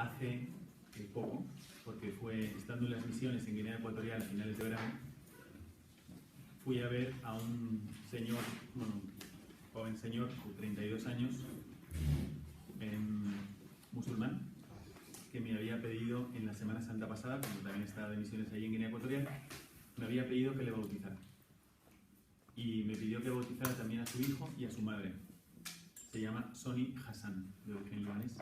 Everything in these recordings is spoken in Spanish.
hace poco, porque fue estando en las misiones en Guinea Ecuatorial a finales de verano, fui a ver a un señor, bueno, un joven señor de 32 años, musulmán, que me había pedido en la Semana Santa pasada, cuando también estaba de misiones allí en Guinea Ecuatorial, me había pedido que le bautizara. Y me pidió que bautizara también a su hijo y a su madre. Se llama Sonny Hassan, de origen libanés.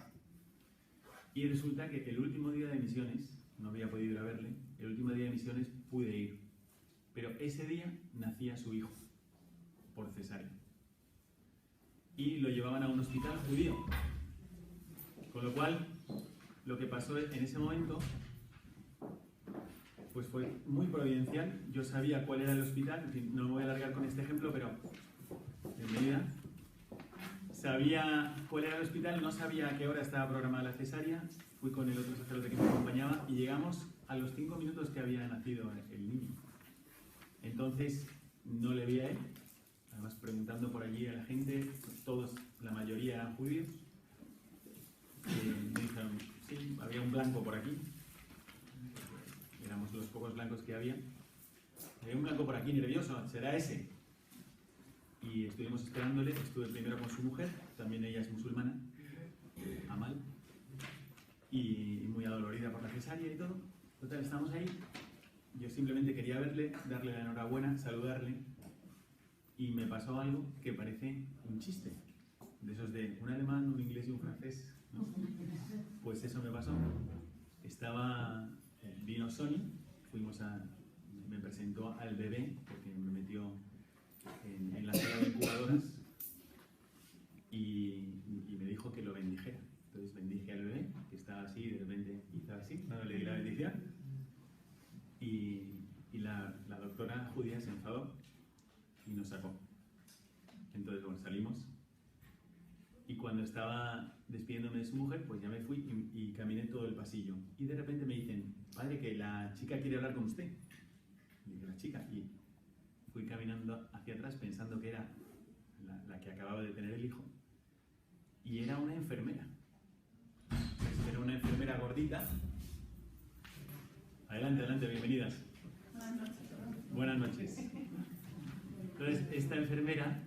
Y resulta que el último día de misiones, no había podido ir a verle, el último día de misiones pude ir. Pero ese día nacía su hijo, por cesárea. Y lo llevaban a un hospital judío. Con lo cual, lo que pasó en ese momento, pues fue muy providencial. Yo sabía cuál era el hospital, en fin, no me voy a alargar con este ejemplo, pero bienvenida. Sabía cuál era el hospital, no sabía a qué hora estaba programada la cesárea. Fui con el otro sacerdote que me acompañaba y llegamos a los 5 minutos que había nacido el niño. Entonces, no le vi a él. Además, preguntando por allí a la gente, todos, la mayoría eran judíos. Me dijeron, sí, había un blanco por aquí. Éramos los pocos blancos que había. Había un blanco por aquí nervioso, ¿será ese? Y estuvimos esperándole. Estuve primero con su mujer, también ella es musulmana, Amal, y muy adolorida por la cesárea y todo. Total, estamos ahí. Yo simplemente quería verle, darle la enhorabuena, saludarle, y me pasó algo que parece un chiste, de esos de un alemán, un inglés y un francés, ¿no? Pues eso me pasó. Vino Sonny, me presentó al bebé, porque me metió en la sala de incubadoras y me dijo que lo bendijera. Entonces bendije al bebé, que estaba así, de repente hizo así, no le di la bendición. Y la doctora judía se enfadó y nos sacó. Entonces, bueno, salimos. Y cuando estaba despidiéndome de su mujer, pues ya me fui y caminé todo el pasillo. Y de repente me dicen, padre, que la chica quiere hablar con usted. Y dije, ¿la chica? Y fui caminando hacia atrás pensando que era la que acababa de tener el hijo. Y era una enfermera. Era una enfermera gordita. Adelante, adelante, bienvenidas. Buenas noches. Buenas noches. Entonces, esta enfermera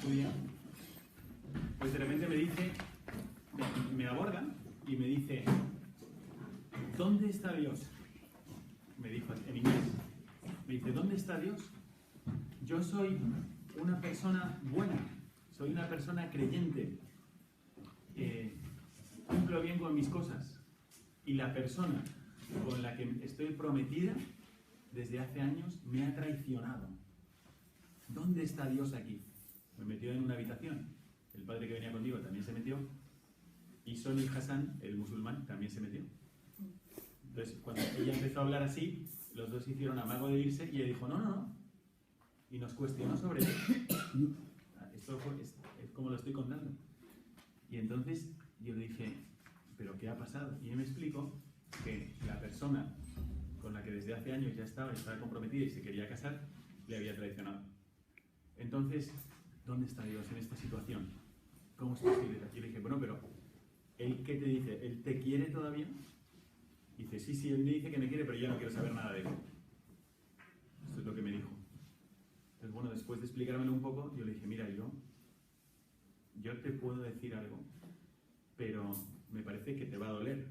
judía, pues de repente me dice, me aborda y me dice, ¿dónde está Dios? Me dijo en inglés. Me dice, ¿dónde está Dios? Yo soy una persona buena, soy una persona creyente, cumplo bien con mis cosas. Y la persona con la que estoy prometida desde hace años me ha traicionado. ¿Dónde está Dios aquí? Me metió en una habitación. El padre que venía conmigo también se metió. Y Sonny Hassan, el musulmán, también se metió. Entonces, cuando ella empezó a hablar así, los dos hicieron amago de irse y ella dijo, no, no, no. Y nos cuestionó sobre esto. Esto es como lo estoy contando. Y entonces yo le dije, ¿pero qué ha pasado? Y él me explicó que la persona con la que desde hace años ya estaba comprometida y se quería casar, le había traicionado. Entonces, ¿dónde está Dios en esta situación? ¿Cómo es posible? Y le dije, bueno, pero ¿él qué te dice? ¿Él te quiere todavía? Y dice, sí, él me dice que me quiere, pero yo no quiero saber nada de él. Esto es lo que me dijo. Entonces, bueno, después de explicármelo un poco, yo le dije, mira, yo te puedo decir algo, pero me parece que te va a doler.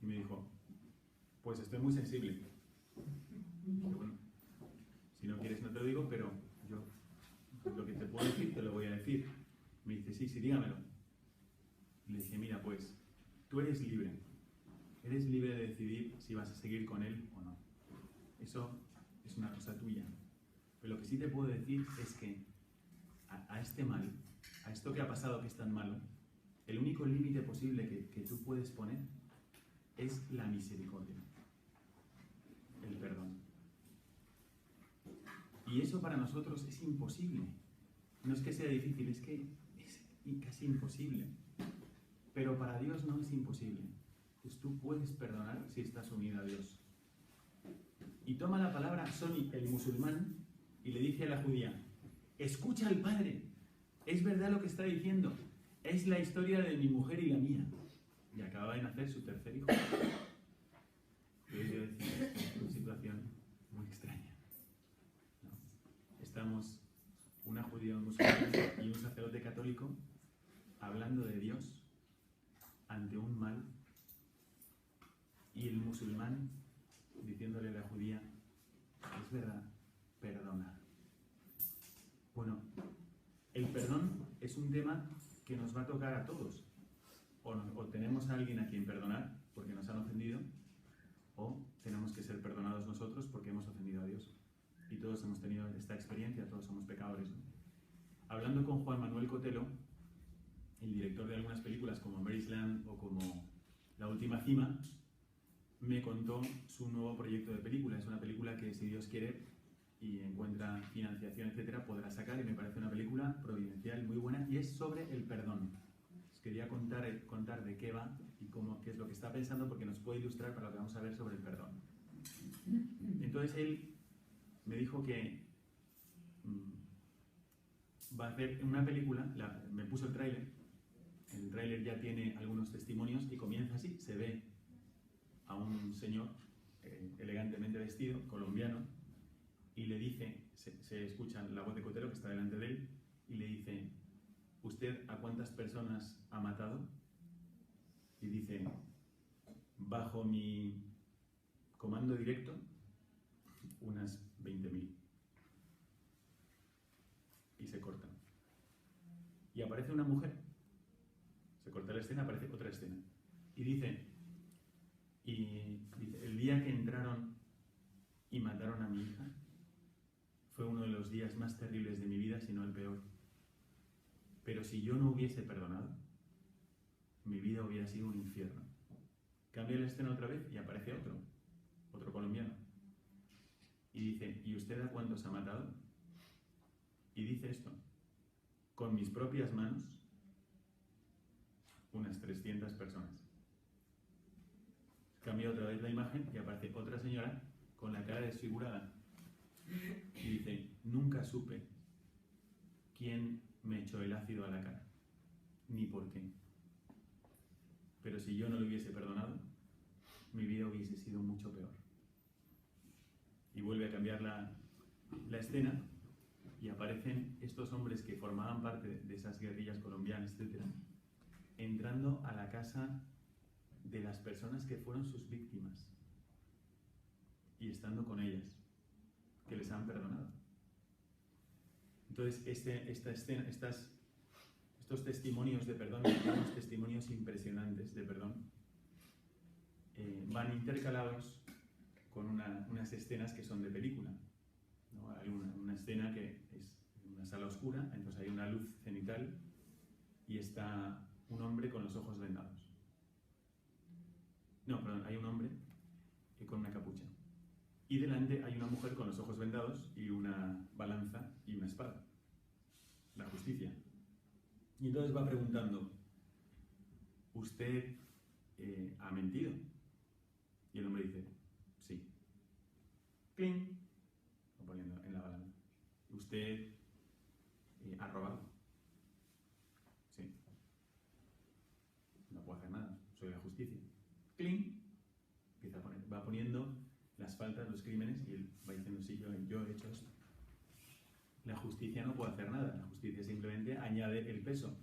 Y me dijo, pues estoy muy sensible. Y dije, bueno, si no quieres no te lo digo, pero yo lo que te puedo decir te lo voy a decir. Me dice, sí, dígamelo. Y le dije, mira, pues tú eres libre de decidir si vas a seguir con él o no. Eso es una cosa tuya. Pero lo que sí te puedo decir es que a este mal, a esto que ha pasado que es tan malo, el único límite posible que tú puedes poner es la misericordia, el perdón. Y eso para nosotros es imposible. No es que sea difícil, es que es casi imposible. Pero para Dios no es imposible. Entonces tú puedes perdonar si estás unida a Dios. Y toma la palabra Sonny, el musulmán, y le dice a la judía, escucha al Padre, es verdad lo que está diciendo. es la historia de mi mujer y la mía. Y acababa de nacer su tercer hijo. Entonces yo decía, es una situación muy extraña, ¿no? Estamos una judía musulmana y un sacerdote católico hablando de Dios ante un mal, y el musulmán diciéndole a la judía, es verdad, perdona. Bueno, el perdón es un tema que nos va a tocar a todos. O tenemos a alguien a quien perdonar porque nos han ofendido, o tenemos que ser perdonados nosotros porque hemos ofendido a Dios. Y todos hemos tenido esta experiencia, todos somos pecadores, ¿no? Hablando con Juan Manuel Cotelo, el director de algunas películas como Mary's Land o como La Última Cima, me contó su nuevo proyecto de película. Es una película que, si Dios quiere y encuentra financiación, etcétera, podrá sacar, y me parece una película providencial muy buena, y es sobre el perdón. Os quería contar de qué va y qué es lo que está pensando, porque nos puede ilustrar para lo que vamos a ver sobre el perdón. Entonces él me dijo que va a hacer una película, me puso el tráiler ya tiene algunos testimonios y comienza así, se ve a un señor elegantemente vestido, colombiano, y le dice, se escucha la voz de Cotelo que está delante de él, y le dice, ¿usted a cuántas personas ha matado? Y dice, bajo mi comando directo, unas 20.000. Y se corta. Y aparece una mujer. Se corta la escena, aparece otra escena. Y dice, el día que entraron y mataron a mi hija, fue uno de los días más terribles de mi vida, si no el peor. Pero si yo no hubiese perdonado, mi vida hubiera sido un infierno. Cambia la escena otra vez y aparece otro colombiano. Y dice, ¿y usted a cuántos ha matado? Y dice esto, con mis propias manos, unas 300 personas. Cambia otra vez la imagen y aparece otra señora con la cara desfigurada. Y dice, nunca supe quién me echó el ácido a la cara, ni por qué. Pero si yo no le hubiese perdonado, mi vida hubiese sido mucho peor. Y vuelve a cambiar la escena y aparecen estos hombres que formaban parte de esas guerrillas colombianas, etc., entrando a la casa de las personas que fueron sus víctimas y estando con ellas, que les han perdonado. Entonces, esta escena, estos testimonios de perdón, unos testimonios impresionantes de perdón, van intercalados con unas escenas que son de película, ¿no? Hay una escena que es en una sala oscura, entonces hay una luz cenital y está un hombre con los ojos vendados. No, perdón, hay un hombre con una capucha. Y delante hay una mujer con los ojos vendados y una balanza y una espada. La justicia. Y entonces va preguntando, ¿usted ha mentido? Y el hombre dice, sí. ¡Cling! Lo poniendo en la balanza. ¿Usted ha robado? Sí. No puedo hacer nada, soy la justicia. ¡Cling! Empieza a poner, va poniendo las faltas, los crímenes, y él va diciendo, sí, yo he hecho esto. La justicia no puede hacer nada, la justicia simplemente añade el peso.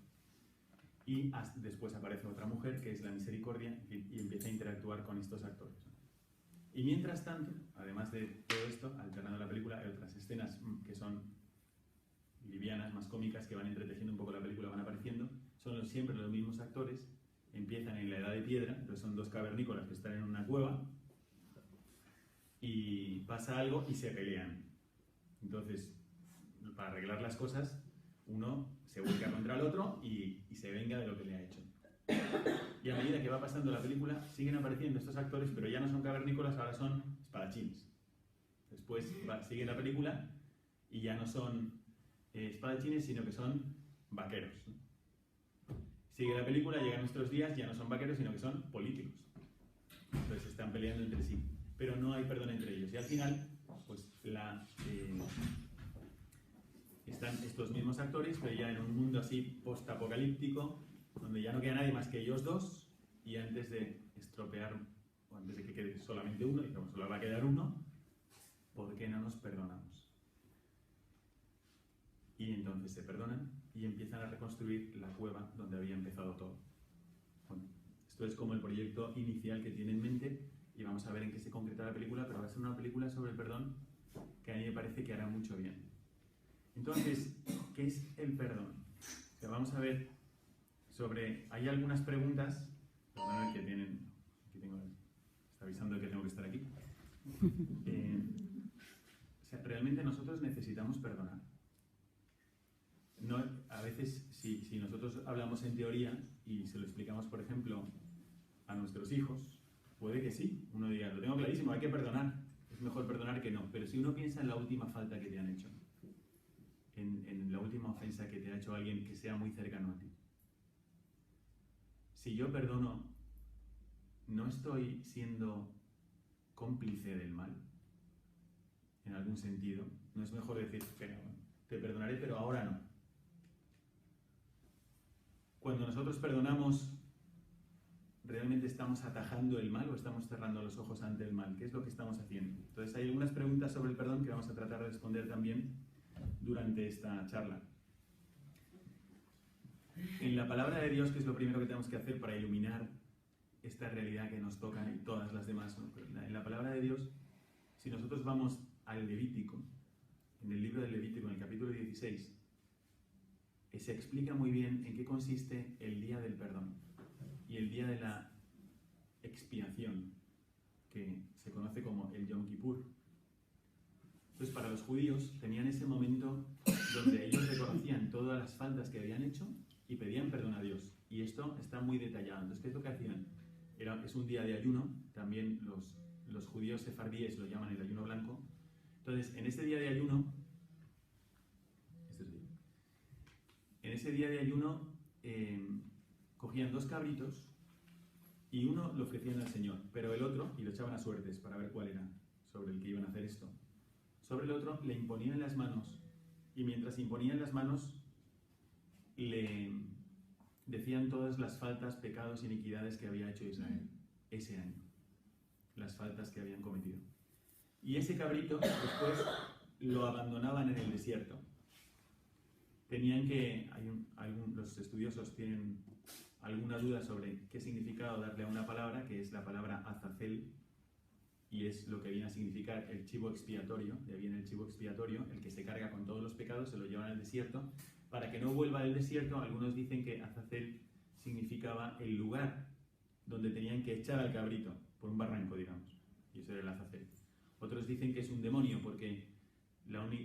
Y después aparece otra mujer, que es la misericordia, y empieza a interactuar con estos actores. Y mientras tanto, además de todo esto, alternando la película, hay otras escenas que son livianas, más cómicas, que van entretejiendo un poco la película, van apareciendo. Son siempre los mismos actores, empiezan en la Edad de Piedra, entonces son dos cavernícolas que están en una cueva, y pasa algo y se pelean. Entonces, para arreglar las cosas, uno se vuelca contra el otro y se venga de lo que le ha hecho. Y a medida que va pasando la película, siguen apareciendo estos actores, pero ya no son cavernícolas, ahora son espadachines. Después sigue la película y ya no son espadachines, sino que son vaqueros. Sigue la película, llegan nuestros días, ya no son vaqueros, sino que son políticos. Entonces están peleando entre sí, pero no hay perdón entre ellos. Y al final, pues están estos mismos actores, pero ya en un mundo así post-apocalíptico, donde ya no queda nadie más que ellos dos, y antes de estropear, o antes de que quede solamente uno, digamos, solo va a quedar uno, ¿por qué no nos perdonamos? Y entonces se perdonan y empiezan a reconstruir la cueva donde había empezado todo. Bueno, esto es como el proyecto inicial que tiene en mente, y vamos a ver en qué se concreta la película, pero va a ser una película sobre el perdón que a mí me parece que hará mucho bien. Entonces, ¿qué es el perdón? O sea, vamos a ver sobre... Hay algunas preguntas, perdón, que tienen... Aquí tengo, está avisando de que tengo que estar aquí. O sea, realmente nosotros necesitamos perdonar. No, a veces, si nosotros hablamos en teoría y se lo explicamos, por ejemplo, a nuestros hijos, puede que sí. Uno diga, lo tengo clarísimo, hay que perdonar. Es mejor perdonar que no. Pero si uno piensa en la última falta que te han hecho, en la última ofensa que te ha hecho alguien que sea muy cercano a ti, si yo perdono, ¿no estoy siendo cómplice del mal? En algún sentido. ¿No es mejor decir, pero te perdonaré, pero ahora no? Cuando nosotros perdonamos, ¿realmente estamos atajando el mal o estamos cerrando los ojos ante el mal? ¿Qué es lo que estamos haciendo? Entonces hay algunas preguntas sobre el perdón que vamos a tratar de responder también durante esta charla. En la palabra de Dios, que es lo primero que tenemos que hacer para iluminar esta realidad que nos toca y todas las demás, ¿no? En la palabra de Dios, si nosotros vamos al Levítico, en el libro del Levítico, en el capítulo 16, se explica muy bien en qué consiste el día del perdón y el día de la expiación, que se conoce como el Yom Kippur. Entonces, para los judíos tenían ese momento donde ellos reconocían todas las faltas que habían hecho y pedían perdón a Dios. Y esto está muy detallado. Entonces, ¿qué es lo que hacían? Es un día de ayuno. También los judíos sefardíes lo llaman el ayuno blanco. Entonces, en ese día de ayuno, cogían 2 cabritos y uno lo ofrecían al Señor, pero el otro, y lo echaban a suertes para ver cuál era sobre el que iban a hacer esto. Sobre el otro le imponían las manos, y mientras imponían las manos le decían todas las faltas, pecados y iniquidades que había hecho Israel ese año, las faltas que habían cometido. Y ese cabrito después lo abandonaban en el desierto. Tenían que, los estudiosos tienen alguna duda sobre qué significado darle a una palabra, que es la palabra azazel, y es lo que viene a significar el chivo expiatorio. De ahí viene el chivo expiatorio, el que se carga con todos los pecados, se lo llevan al desierto. Para que no vuelva del desierto, algunos dicen que azazel significaba el lugar donde tenían que echar al cabrito, por un barranco, digamos, y eso era el azazel. Otros dicen que es un demonio, porque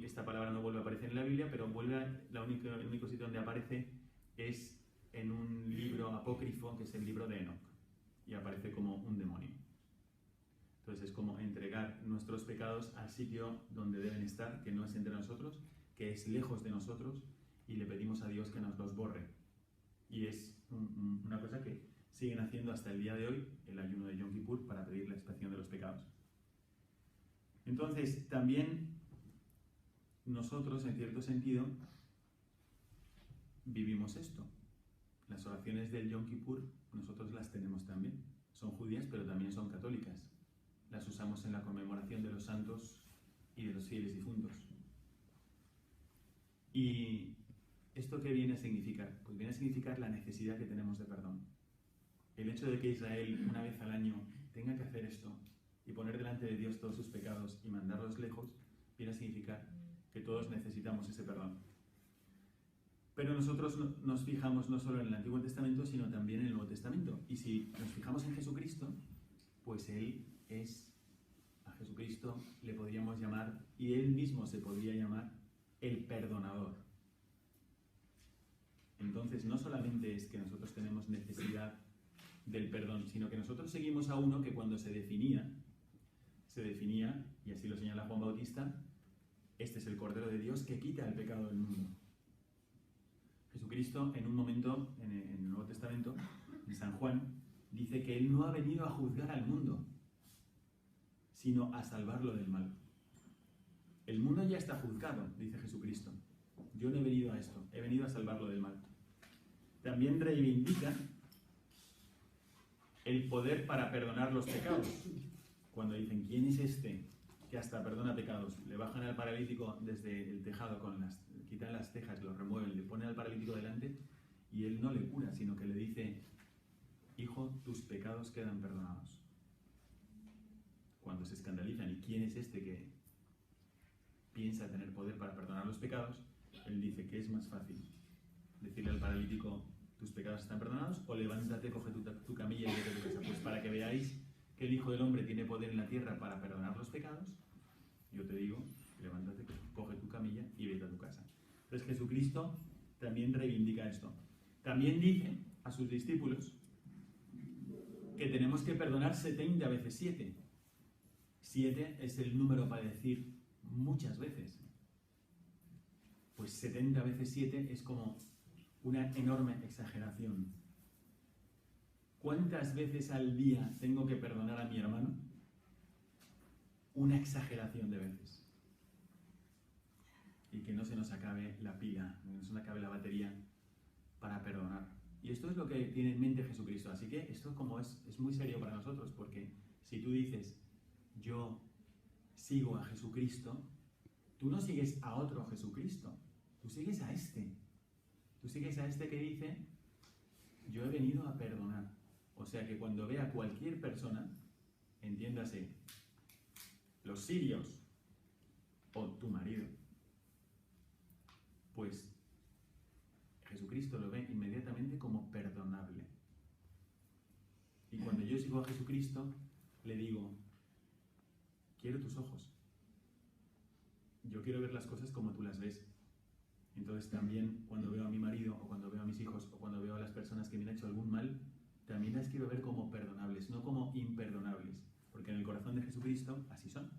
esta palabra no vuelve a aparecer en la Biblia, pero el único sitio donde aparece es en un libro apócrifo, que es el libro de Enoc, y aparece como un demonio. Entonces es como entregar nuestros pecados al sitio donde deben estar, que no es entre nosotros, que es lejos de nosotros, y le pedimos a Dios que nos los borre. Y es una cosa que siguen haciendo hasta el día de hoy, el ayuno de Yom Kippur, para pedir la expiación de los pecados. Entonces, también nosotros, en cierto sentido, vivimos esto. Las oraciones del Yom Kippur, nosotros las tenemos también. Son judías, pero también son católicas. Las usamos en la conmemoración de los santos y de los fieles difuntos. ¿Y esto qué viene a significar? Pues viene a significar la necesidad que tenemos de perdón. El hecho de que Israel, una vez al año, tenga que hacer esto y poner delante de Dios todos sus pecados y mandarlos lejos, viene a significar que todos necesitamos ese perdón. Pero nosotros nos fijamos no solo en el Antiguo Testamento, sino también en el Nuevo Testamento. Y si nos fijamos en Jesucristo, pues Él a Jesucristo le podríamos llamar, y Él mismo se podría llamar, el perdonador. Entonces, no solamente es que nosotros tenemos necesidad del perdón, sino que nosotros seguimos a uno que cuando se definía, y así lo señala Juan Bautista, este es el Cordero de Dios que quita el pecado del mundo. Jesucristo, en un momento, en el Nuevo Testamento, en San Juan, dice que Él no ha venido a juzgar al mundo, sino a salvarlo del mal. El mundo ya está juzgado, dice Jesucristo. Yo no he venido a esto, he venido a salvarlo del mal. también reivindica el poder para perdonar los pecados. Cuando dicen, ¿quién es este que hasta perdona pecados? Le bajan al paralítico desde el tejado, quitan las tejas, lo remueven, le ponen al paralítico delante y él no le cura, sino que le dice, hijo, tus pecados quedan perdonados. Cuando se escandalizan, ¿y quién es este que piensa tener poder para perdonar los pecados? Él dice que es más fácil decirle al paralítico, tus pecados están perdonados, o levántate, coge tu camilla y vete a tu casa. Pues para que veáis que el Hijo del Hombre tiene poder en la tierra para perdonar los pecados, yo te digo, levántate, coge tu camilla y vete a tu casa. Entonces Jesucristo también reivindica esto. También dice a sus discípulos que tenemos que perdonar 70 veces 7. 7 es el número para decir muchas veces. Pues 70 veces 7 es como una enorme exageración. ¿Cuántas veces al día tengo que perdonar a mi hermano? Una exageración de veces. Y que no se nos acabe la pila, no se nos acabe la batería para perdonar. Y esto es lo que tiene en mente Jesucristo. Así que esto como es muy serio para nosotros, porque si tú dices, yo sigo a Jesucristo, tú no sigues a otro Jesucristo, tú sigues a este. Tú sigues a este que dice, yo he venido a perdonar. O sea que cuando vea a cualquier persona, entiéndase, los sirios o tu marido, pues Jesucristo lo ve inmediatamente como perdonable. Y cuando yo sigo a Jesucristo, le digo, quiero tus ojos. Yo quiero ver las cosas como tú las ves. Entonces también cuando veo a mi marido, o cuando veo a mis hijos, o cuando veo a las personas que me han hecho algún mal, también las quiero ver como perdonables, no como imperdonables. Porque en el corazón de Jesucristo así son.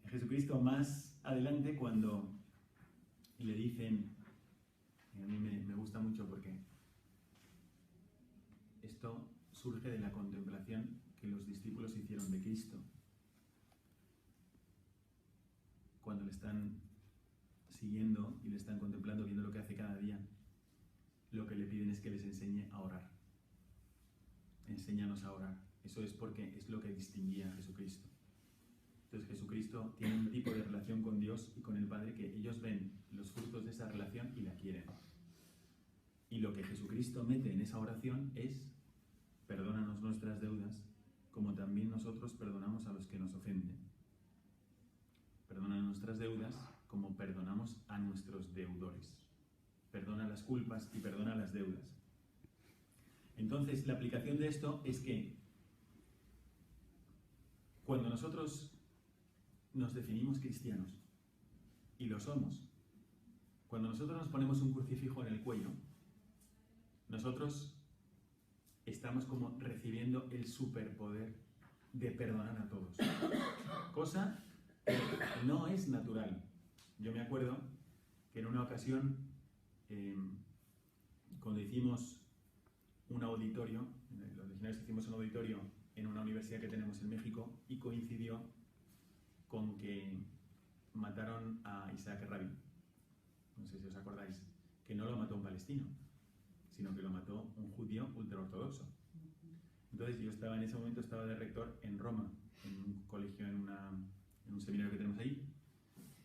Jesucristo más adelante, cuando le dicen, y a mí me gusta mucho porque esto surge de la contemplación que los discípulos hicieron de Cristo. Cuando le están siguiendo y le están contemplando, viendo lo que hace cada día, lo que le piden es que les enseñe a orar. Enséñanos a orar. Eso es porque es lo que distinguía a Jesucristo. Entonces Jesucristo tiene un tipo de relación con Dios y con el Padre que ellos ven los frutos de esa relación y la quieren. Y lo que Jesucristo mete en esa oración es, perdónanos nuestras deudas, como también nosotros perdonamos a los que nos ofenden. Perdona nuestras deudas como perdonamos a nuestros deudores. Perdona las culpas y perdona las deudas. Entonces, la aplicación de esto es que cuando nosotros nos definimos cristianos, y lo somos, cuando nosotros nos ponemos un crucifijo en el cuello, nosotros estamos como recibiendo el superpoder de perdonar a todos. Cosa no es natural. Yo me acuerdo que en una ocasión, cuando hicimos un auditorio, los legionarios hicimos un auditorio en una universidad que tenemos en México, y coincidió con que mataron a Isaac Rabin. No sé si os acordáis, que no lo mató un palestino, sino que lo mató un judío ultraortodoxo. Entonces yo estaba en ese momento, estaba de rector en Roma, en un colegio, en un seminario que tenemos ahí,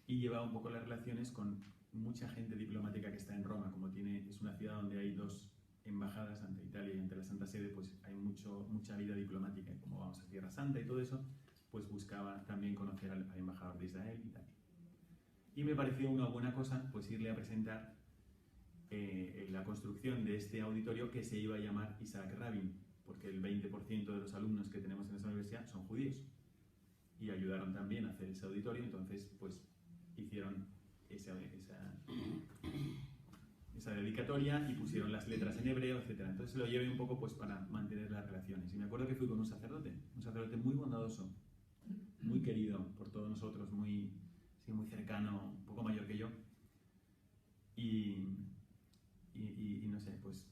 y llevaba un poco las relaciones con mucha gente diplomática que está en Roma. Como es una ciudad donde hay 2 embajadas, ante Italia y ante la Santa Sede, pues hay mucha vida diplomática, y como vamos a Tierra Santa y todo eso, pues buscaba también conocer al embajador de Israel y tal. Y me pareció una buena cosa pues irle a presentar la construcción de este auditorio que se iba a llamar Isaac Rabin, porque el 20% de los alumnos que tenemos en esa universidad son judíos, y ayudaron también a hacer ese auditorio. Entonces pues hicieron esa dedicatoria y pusieron las letras en hebreo, etc. Entonces lo llevé un poco pues para mantener las relaciones. Y me acuerdo que fui con un sacerdote muy bondadoso, muy querido por todos nosotros, muy cercano, un poco mayor que yo, y no sé, pues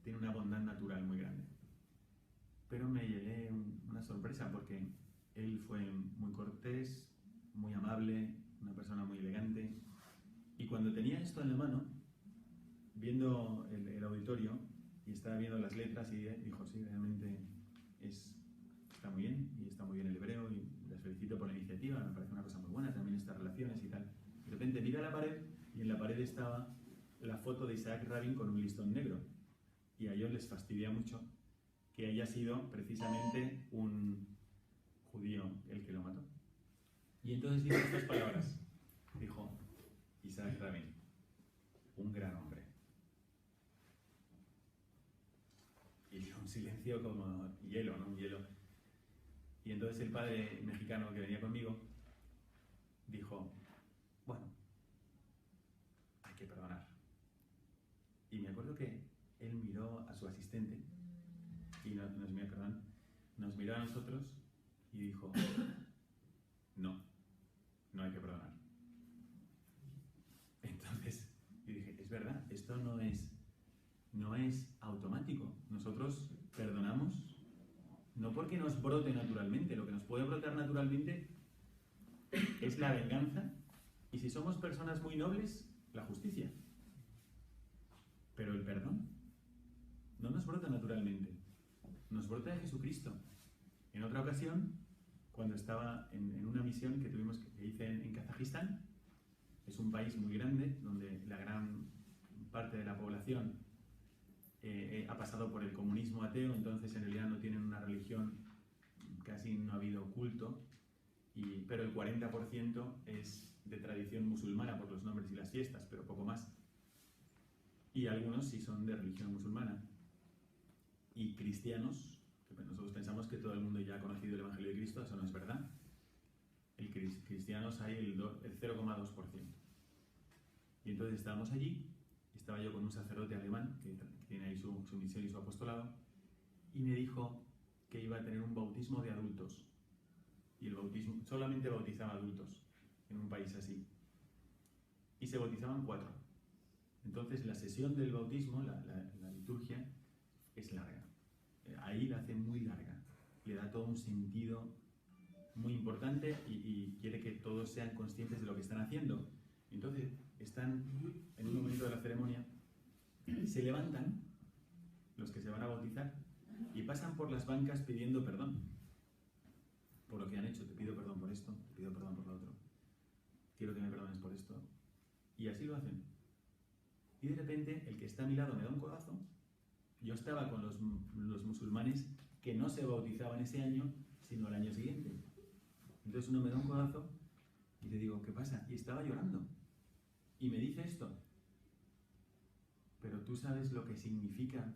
tiene una bondad natural muy grande. Pero me llevé una sorpresa, porque él fue muy cortés, muy amable, una persona muy elegante, y cuando tenía esto en la mano, auditorio y estaba viendo las letras y dijo, sí, realmente está muy bien, y está muy bien el hebreo, y les felicito por la iniciativa, me parece una cosa muy buena también estas relaciones y tal. De repente mira la pared, y en la pared estaba la foto de Isaac Rabin con un listón negro. Y a ellos les fastidia mucho que haya sido precisamente un judío el que lo mató. Y entonces dijo estas palabras. Dijo Isaac Rabin, un gran hombre. Y un silencio como hielo, ¿no? Un hielo. Y entonces el padre mexicano que venía conmigo dijo, bueno, hay que perdonar. Y me acuerdo que él miró a su asistente y nos miró a nosotros y dijo, no hay que perdonar. Entonces yo dije, es verdad, esto no es automático. Nosotros perdonamos no porque nos brote naturalmente. Lo que nos puede brotar naturalmente es la venganza, y si somos personas muy nobles, la justicia. Pero el perdón no nos brota naturalmente, nos brota de Jesucristo. En otra ocasión, cuando estaba en una misión que hice en Kazajistán, es un país muy grande donde la gran parte de la población ha pasado por el comunismo ateo, entonces en realidad no tienen una religión, casi no ha habido culto, pero el 40% es de tradición musulmana por los nombres y las fiestas, pero poco más. Y algunos sí son de religión musulmana. Y cristianos, que nosotros pensamos que todo el mundo ya ha conocido el Evangelio de Cristo, eso no es verdad. Cristianos hay el 0,2%. Y entonces estábamos allí, estaba yo con un sacerdote alemán que tiene ahí su misión y su apostolado, y me dijo que iba a tener un bautismo de adultos. Y el bautismo solamente bautizaba adultos en un país así. Y se bautizaban 4. Entonces la sesión del bautismo, la liturgia, es larga. Ahí la hace muy larga. Le da todo un sentido muy importante y quiere que todos sean conscientes de lo que están haciendo. Entonces están en un momento de la ceremonia, se levantan los que se van a bautizar y pasan por las bancas pidiendo perdón por lo que han hecho. Te pido perdón por esto, te pido perdón por lo otro, quiero que me perdones por esto. Y así lo hacen. Y de repente el que está a mi lado me da un codazo. Yo estaba con los musulmanes que no se bautizaban ese año, sino al año siguiente. Entonces uno me da un codazo y le digo, ¿qué pasa? Y estaba llorando. Y me dice esto, pero tú sabes lo que significa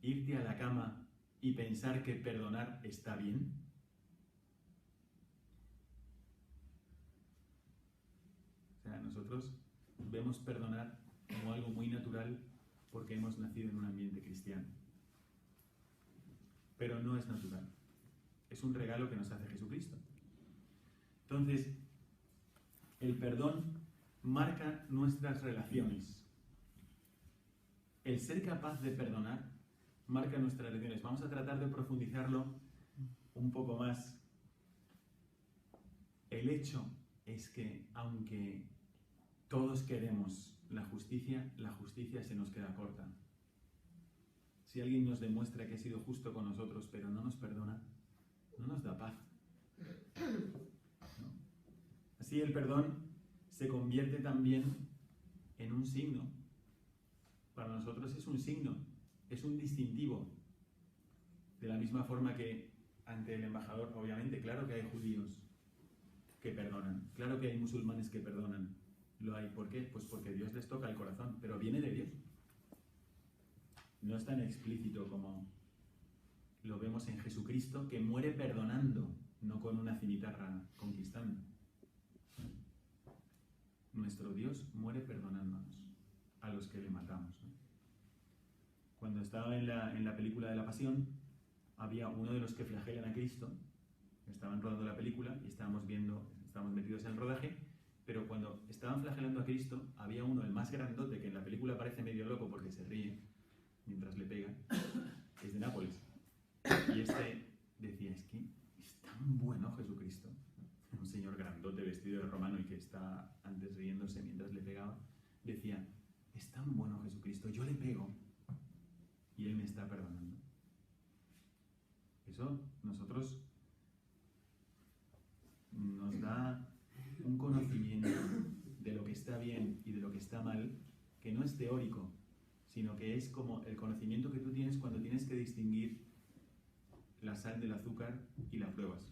irte a la cama y pensar que perdonar está bien. O sea, nosotros vemos perdonar como algo muy natural porque hemos nacido en un ambiente cristiano. Pero no es natural. Es un regalo que nos hace Jesucristo. Entonces, el perdón marca nuestras relaciones. El ser capaz de perdonar marca nuestras relaciones. Vamos a tratar de profundizarlo un poco más. El hecho es que, aunque todos queremos la justicia se nos queda corta. Si alguien nos demuestra que ha sido justo con nosotros, pero no nos perdona, no nos da paz. ¿No? Así el perdón se convierte también en un signo. Para nosotros es un signo, es un distintivo. De la misma forma que ante el embajador, obviamente, claro que hay judíos que perdonan, claro que hay musulmanes que perdonan. Lo hay. ¿Por qué? Pues porque Dios les toca el corazón, pero viene de Dios. No es tan explícito como lo vemos en Jesucristo, que muere perdonando, no con una cimitarra conquistando. Nuestro Dios muere perdonándonos a los que le matamos, ¿no? Cuando estaba en la película de la Pasión, había uno de los que flagelan a Cristo. Estaban rodando la película y estábamos metidos en el rodaje, pero cuando estaban flagelando a Cristo, había uno, el más grandote, que en la película parece medio loco porque se ríe mientras le pegan, es de Nápoles. Y este decía, es que es tan bueno Jesucristo. Un señor grandote vestido de romano y que está antes riéndose mientras le pegaba, decía, es tan bueno Jesucristo, yo le pego y Él me está perdonando. Eso nosotros nos da un conocimiento de lo que está bien y de lo que está mal, que no es teórico, sino que es como el conocimiento que tú tienes cuando tienes que distinguir la sal del azúcar y la pruebas.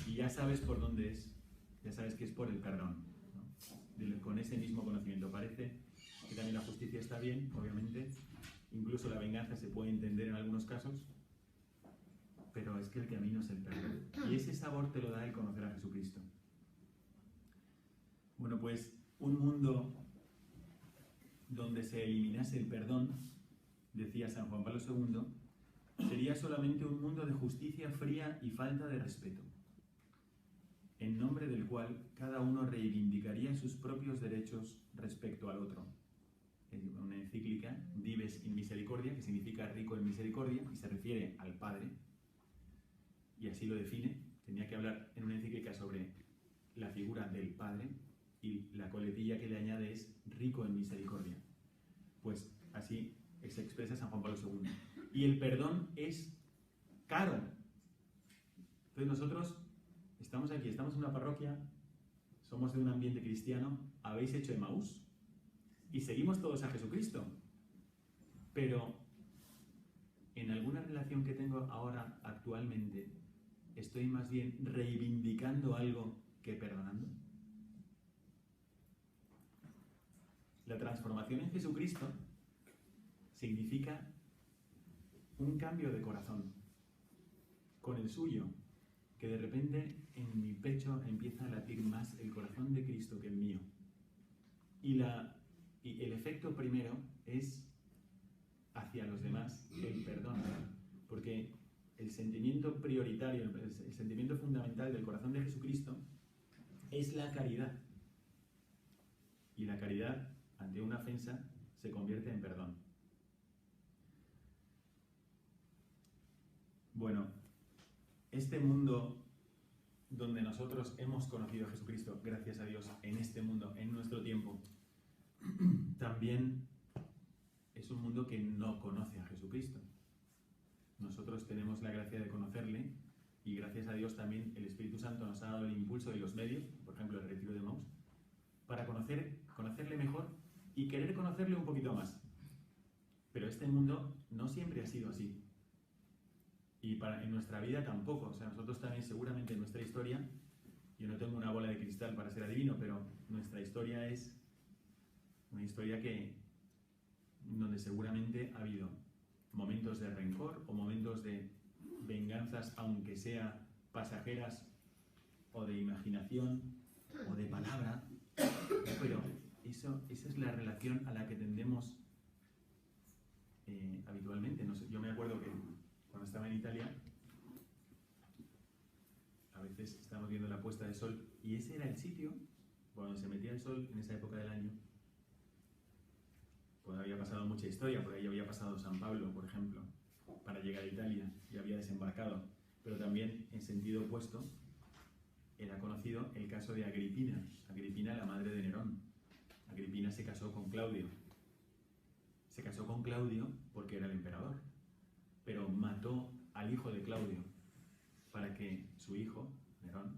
Y ya sabes por dónde es, ya sabes que es por el perdón, ¿no? Con ese mismo conocimiento. Parece que también la justicia está bien, obviamente, incluso la venganza se puede entender en algunos casos, pero es que el camino es el perdón. Y ese sabor te lo da el conocer a Jesucristo. Bueno, pues un mundo donde se eliminase el perdón, decía San Juan Pablo II, sería solamente un mundo de justicia fría y falta de respeto, en nombre del cual cada uno reivindicaría sus propios derechos respecto al otro. Una encíclica, Dives in Misericordia, que significa rico en misericordia, y se refiere al Padre, y así lo define. Tenía que hablar en una encíclica sobre la figura del Padre, y la coletilla que le añade es rico en misericordia. Pues así se expresa San Juan Pablo II. Y el perdón es caro. Entonces nosotros estamos aquí, estamos en una parroquia, somos de un ambiente cristiano, habéis hecho Emaús y seguimos todos a Jesucristo. Pero en alguna relación que tengo ahora actualmente, estoy más bien reivindicando algo que perdonando. La transformación en Jesucristo significa un cambio de corazón con el suyo, que de repente en mi pecho empieza a latir más el corazón de Cristo que el mío. Y el efecto primero es hacia los demás el perdón, porque el sentimiento prioritario, el sentimiento fundamental del corazón de Jesucristo es la caridad. Y la caridad, ante una ofensa, se convierte en perdón. Bueno, este mundo donde nosotros hemos conocido a Jesucristo, gracias a Dios, en este mundo, en nuestro tiempo, también es un mundo que no conoce a Jesucristo. Nosotros tenemos la gracia de conocerle y gracias a Dios también el Espíritu Santo nos ha dado el impulso y los medios, por ejemplo el retiro de Emaús, para conocerle mejor y querer conocerle un poquito más. Pero este mundo no siempre ha sido así. Y en nuestra vida tampoco. O sea, nosotros también seguramente en nuestra historia, yo no tengo una bola de cristal para ser adivino, pero nuestra historia es una historia donde seguramente ha habido momentos de rencor o momentos de venganzas, aunque sea pasajeras o de imaginación o de palabra, pero esa es la relación a la que tendemos habitualmente. No sé, yo me acuerdo que cuando estaba en Italia, a veces estábamos viendo la puesta de sol y ese era el sitio donde se metía el sol en esa época del año. Pues había pasado mucha historia, por ahí había pasado San Pablo, por ejemplo, para llegar a Italia y había desembarcado. Pero también, en sentido opuesto, era conocido el caso de Agripina. Agripina, la madre de Nerón. Agripina se casó con Claudio. Se casó con Claudio porque era el emperador, pero mató al hijo de Claudio para que su hijo, Nerón,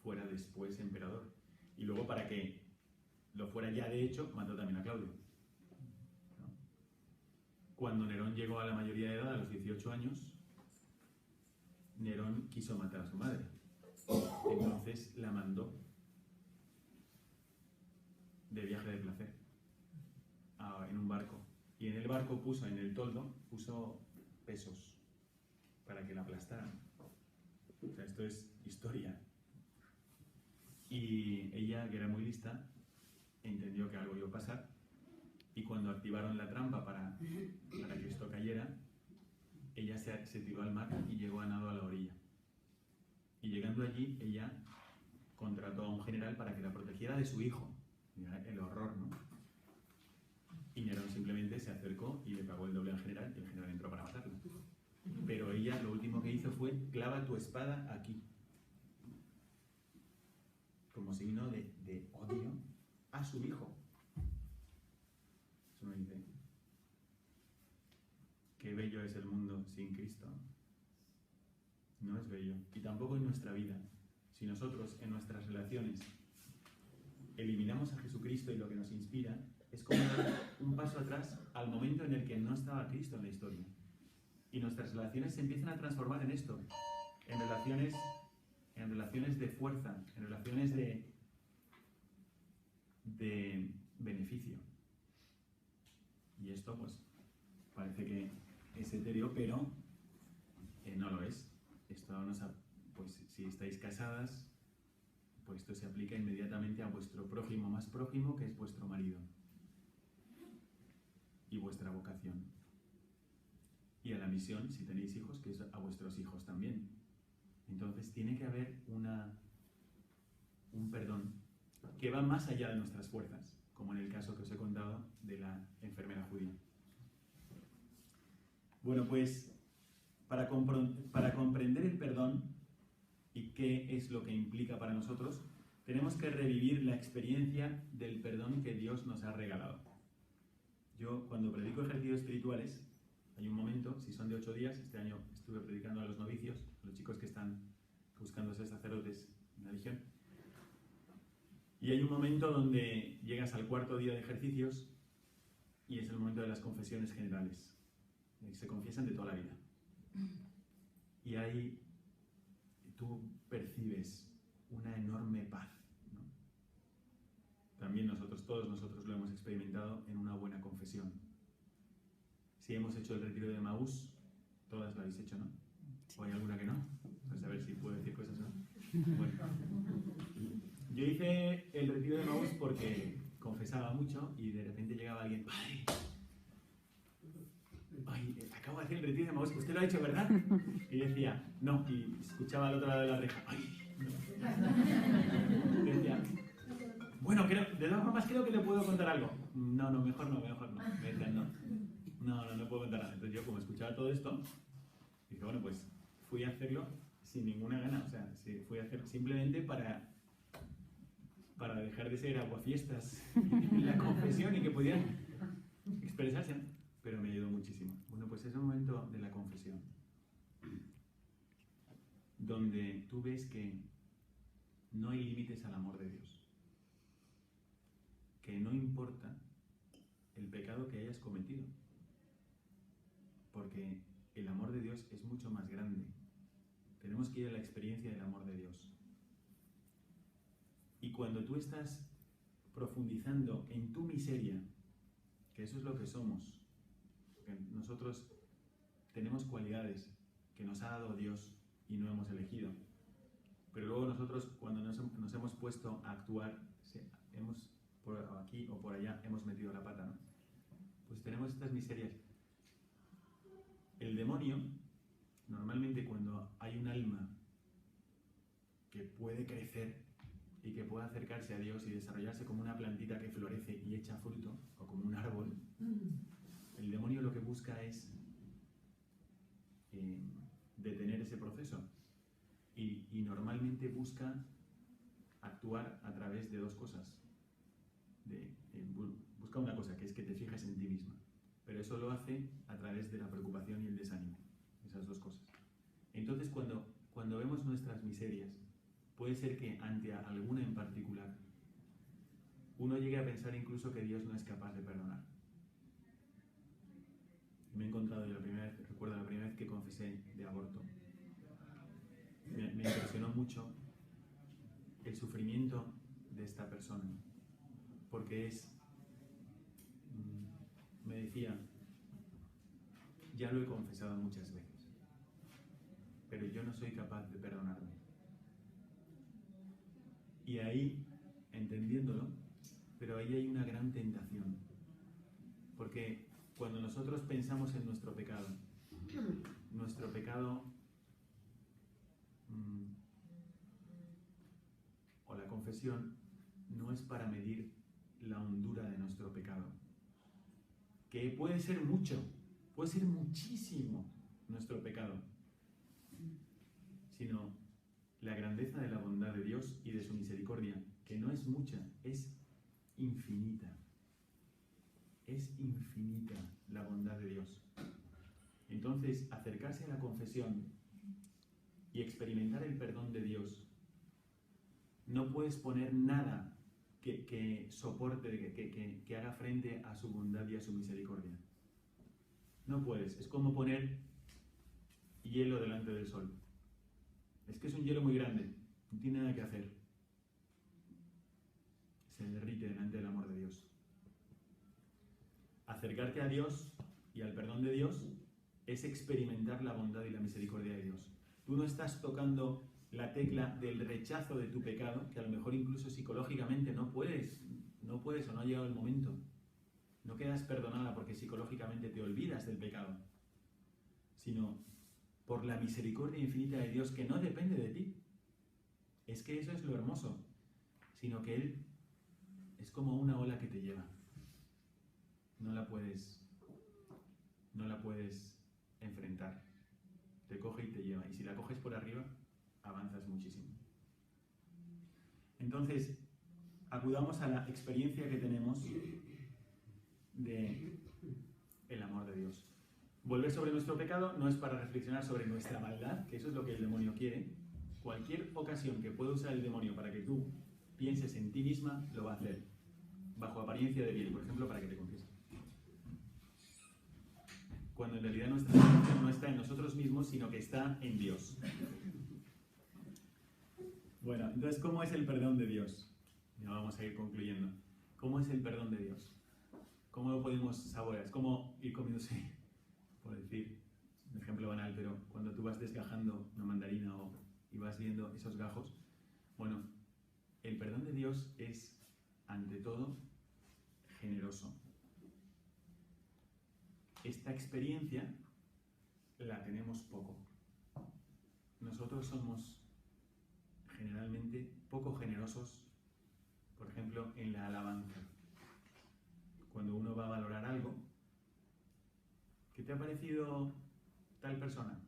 fuera después emperador. Y luego, para que lo fuera ya de hecho, mató también a Claudio. Cuando Nerón llegó a la mayoría de edad, a los 18 años, Nerón quiso matar a su madre. Entonces la mandó de viaje de placer en un barco. Y en el barco en el toldo, puso pesos para que la aplastaran. O sea, esto es historia. Y ella, que era muy lista, entendió que algo iba a pasar. Y cuando activaron la trampa para que esto cayera, ella se tiró al mar y llegó a nado a la orilla. Y llegando allí, ella contrató a un general para que la protegiera de su hijo. Mira el horror, ¿no? Y Nerón simplemente se acercó y le pagó el doble al general y el general entró para matarla. Pero ella lo último que hizo fue: clava tu espada aquí. Como signo de odio a su hijo. Eso me dice. bello es el mundo sin Cristo. No es bello. Y tampoco en nuestra vida. Si nosotros en nuestras relaciones eliminamos a Jesucristo y lo que nos inspira, es como dar un paso atrás al momento en el que no estaba Cristo en la historia. Y nuestras relaciones se empiezan a transformar en esto, en relaciones de fuerza, en relaciones de beneficio. Y esto pues parece que es etéreo, pero no lo es. Esto pues si estáis casadas, pues esto se aplica inmediatamente a vuestro prójimo más prójimo, que es vuestro marido, y vuestra vocación. Y a la misión, si tenéis hijos, que es a vuestros hijos también. Entonces tiene que haber un perdón que va más allá de nuestras fuerzas, como en el caso que os he contado de la enfermera judía. Bueno, pues para comprender el perdón y qué es lo que implica para nosotros, tenemos que revivir la experiencia del perdón que Dios nos ha regalado. Yo, cuando predico ejercicios espirituales, hay un momento, si son de 8 días, este año estuve predicando a los novicios, a los chicos que están buscando ser sacerdotes en la Legión, y hay un momento donde llegas al 4.º día de ejercicios y es el momento de las confesiones generales. Se confiesan de toda la vida. Y ahí tú percibes una enorme paz, ¿no? También todos nosotros lo hemos experimentado en una buena confesión. Si hemos hecho el retiro de Emaús, todas lo habéis hecho, ¿no? ¿O hay alguna que no? Pues a ver si puedo decir cosas, ¿no? Bueno. Yo hice el retiro de Emaús porque confesaba mucho y de repente llegaba alguien, ¡Padre! Ay, acabo de hacer el retiro de Emaús, usted lo ha hecho, ¿verdad? Y decía, no, y escuchaba al otro lado de la reja, ¡ay! No. Y decía, bueno, de todas formas creo que le puedo contar algo. No, mejor no. Me decían, no puedo contar nada. Entonces yo, como escuchaba todo esto, dije, bueno, pues fui a hacerlo sin ninguna gana. O sea, fui a hacer simplemente para dejar de ser aguafiestas en la confesión y que pudieran expresarse, ¿no? Pero me ayudó muchísimo. Bueno, pues es el momento de la confesión, donde tú ves que no hay límites al amor de Dios, que no importa el pecado que hayas cometido, porque el amor de Dios es mucho más grande. Tenemos que ir a la experiencia del amor de Dios. Y cuando tú estás profundizando en tu miseria, que eso es lo que somos, porque nosotros tenemos cualidades que nos ha dado Dios y no hemos elegido, pero luego nosotros cuando nos hemos puesto a actuar, por aquí o por allá hemos metido la pata, ¿no? Pues tenemos estas miserias. El demonio, normalmente cuando hay un alma que puede crecer y que puede acercarse a Dios y desarrollarse como una plantita que florece y echa fruto, o como un árbol, el demonio lo que busca es detener ese proceso. Y normalmente busca actuar a través de dos cosas. Busca una cosa, que es que te fijes en ti misma. Pero eso lo hace a través de la preocupación y el desánimo. Esas dos cosas. Entonces, cuando vemos nuestras miserias, puede ser que ante alguna en particular, uno llegue a pensar incluso que Dios no es capaz de perdonar. Me he encontrado recuerdo la primera vez que confesé de aborto. Me impresionó mucho el sufrimiento de esta persona, porque me decía, ya lo he confesado muchas veces, pero yo no soy capaz de perdonarme. Y ahí, entendiéndolo, pero ahí hay una gran tentación, porque cuando nosotros pensamos en nuestro pecado o la confesión no es para medir la hondura de nuestro pecado, que puede ser mucho, puede ser muchísimo nuestro pecado, sino la grandeza de la bondad de Dios y de su misericordia, que no es mucha, es infinita. Es infinita la bondad de Dios. Entonces, acercarse a la confesión y experimentar el perdón de Dios, no puedes poner nada que soporte, que haga frente a su bondad y a su misericordia. No puedes. Es como poner hielo delante del sol. Es que es un hielo muy grande. No tiene nada que hacer. Se derrite delante del amor de Dios. Acercarte a Dios y al perdón de Dios es experimentar la bondad y la misericordia de Dios. Tú no estás tocando la tecla del rechazo de tu pecado, que a lo mejor incluso psicológicamente no puedes o no ha llegado el momento. No quedas perdonada porque psicológicamente te olvidas del pecado, sino por la misericordia infinita de Dios que no depende de ti. Es que eso es lo hermoso, sino que Él es como una ola que te lleva. No la puedes enfrentar. Te coge y te lleva. Y si la coges por arriba, avanzas muchísimo. Entonces, acudamos a la experiencia que tenemos de el amor de Dios. Volver sobre nuestro pecado no es para reflexionar sobre nuestra maldad, que eso es lo que el demonio quiere. Cualquier ocasión que pueda usar el demonio para que tú pienses en ti misma, lo va a hacer. Bajo apariencia de bien, por ejemplo, para que te confieses. Cuando en realidad nuestra salvación no está en nosotros mismos, sino que está en Dios. Bueno, entonces, ¿cómo es el perdón de Dios? Ya vamos a ir concluyendo. ¿Cómo es el perdón de Dios? ¿Cómo lo podemos saborear? Es como ir comiéndose, por decir, un ejemplo banal, pero cuando tú vas desgajando una mandarina y vas viendo esos gajos, bueno, el perdón de Dios es, ante todo, generoso. Esta experiencia la tenemos poco. Nosotros somos generalmente poco generosos, por ejemplo, en la alabanza. Cuando uno va a valorar algo, ¿qué te ha parecido tal persona?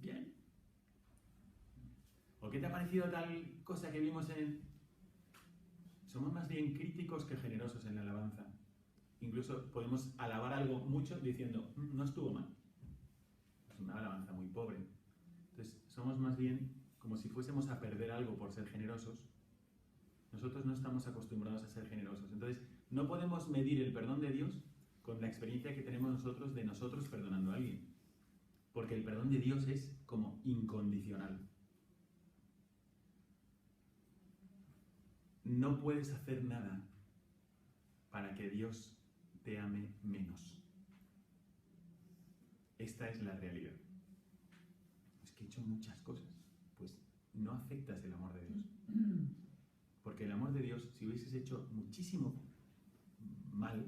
Bien. ¿O qué te ha parecido tal cosa que vimos en...? Somos más bien críticos que generosos en la alabanza. Incluso podemos alabar algo mucho diciendo, no estuvo mal. Es una alabanza muy pobre. Entonces, somos más bien como si fuésemos a perder algo por ser generosos. Nosotros no estamos acostumbrados a ser generosos. Entonces, no podemos medir el perdón de Dios con la experiencia que tenemos nosotros de nosotros perdonando a alguien. Porque el perdón de Dios es como incondicional. No puedes hacer nada para que Dios te ame menos. Esta es la realidad. Es que he hecho muchas cosas. Pues no afectas el amor de Dios. Porque el amor de Dios, si hubieses hecho muchísimo mal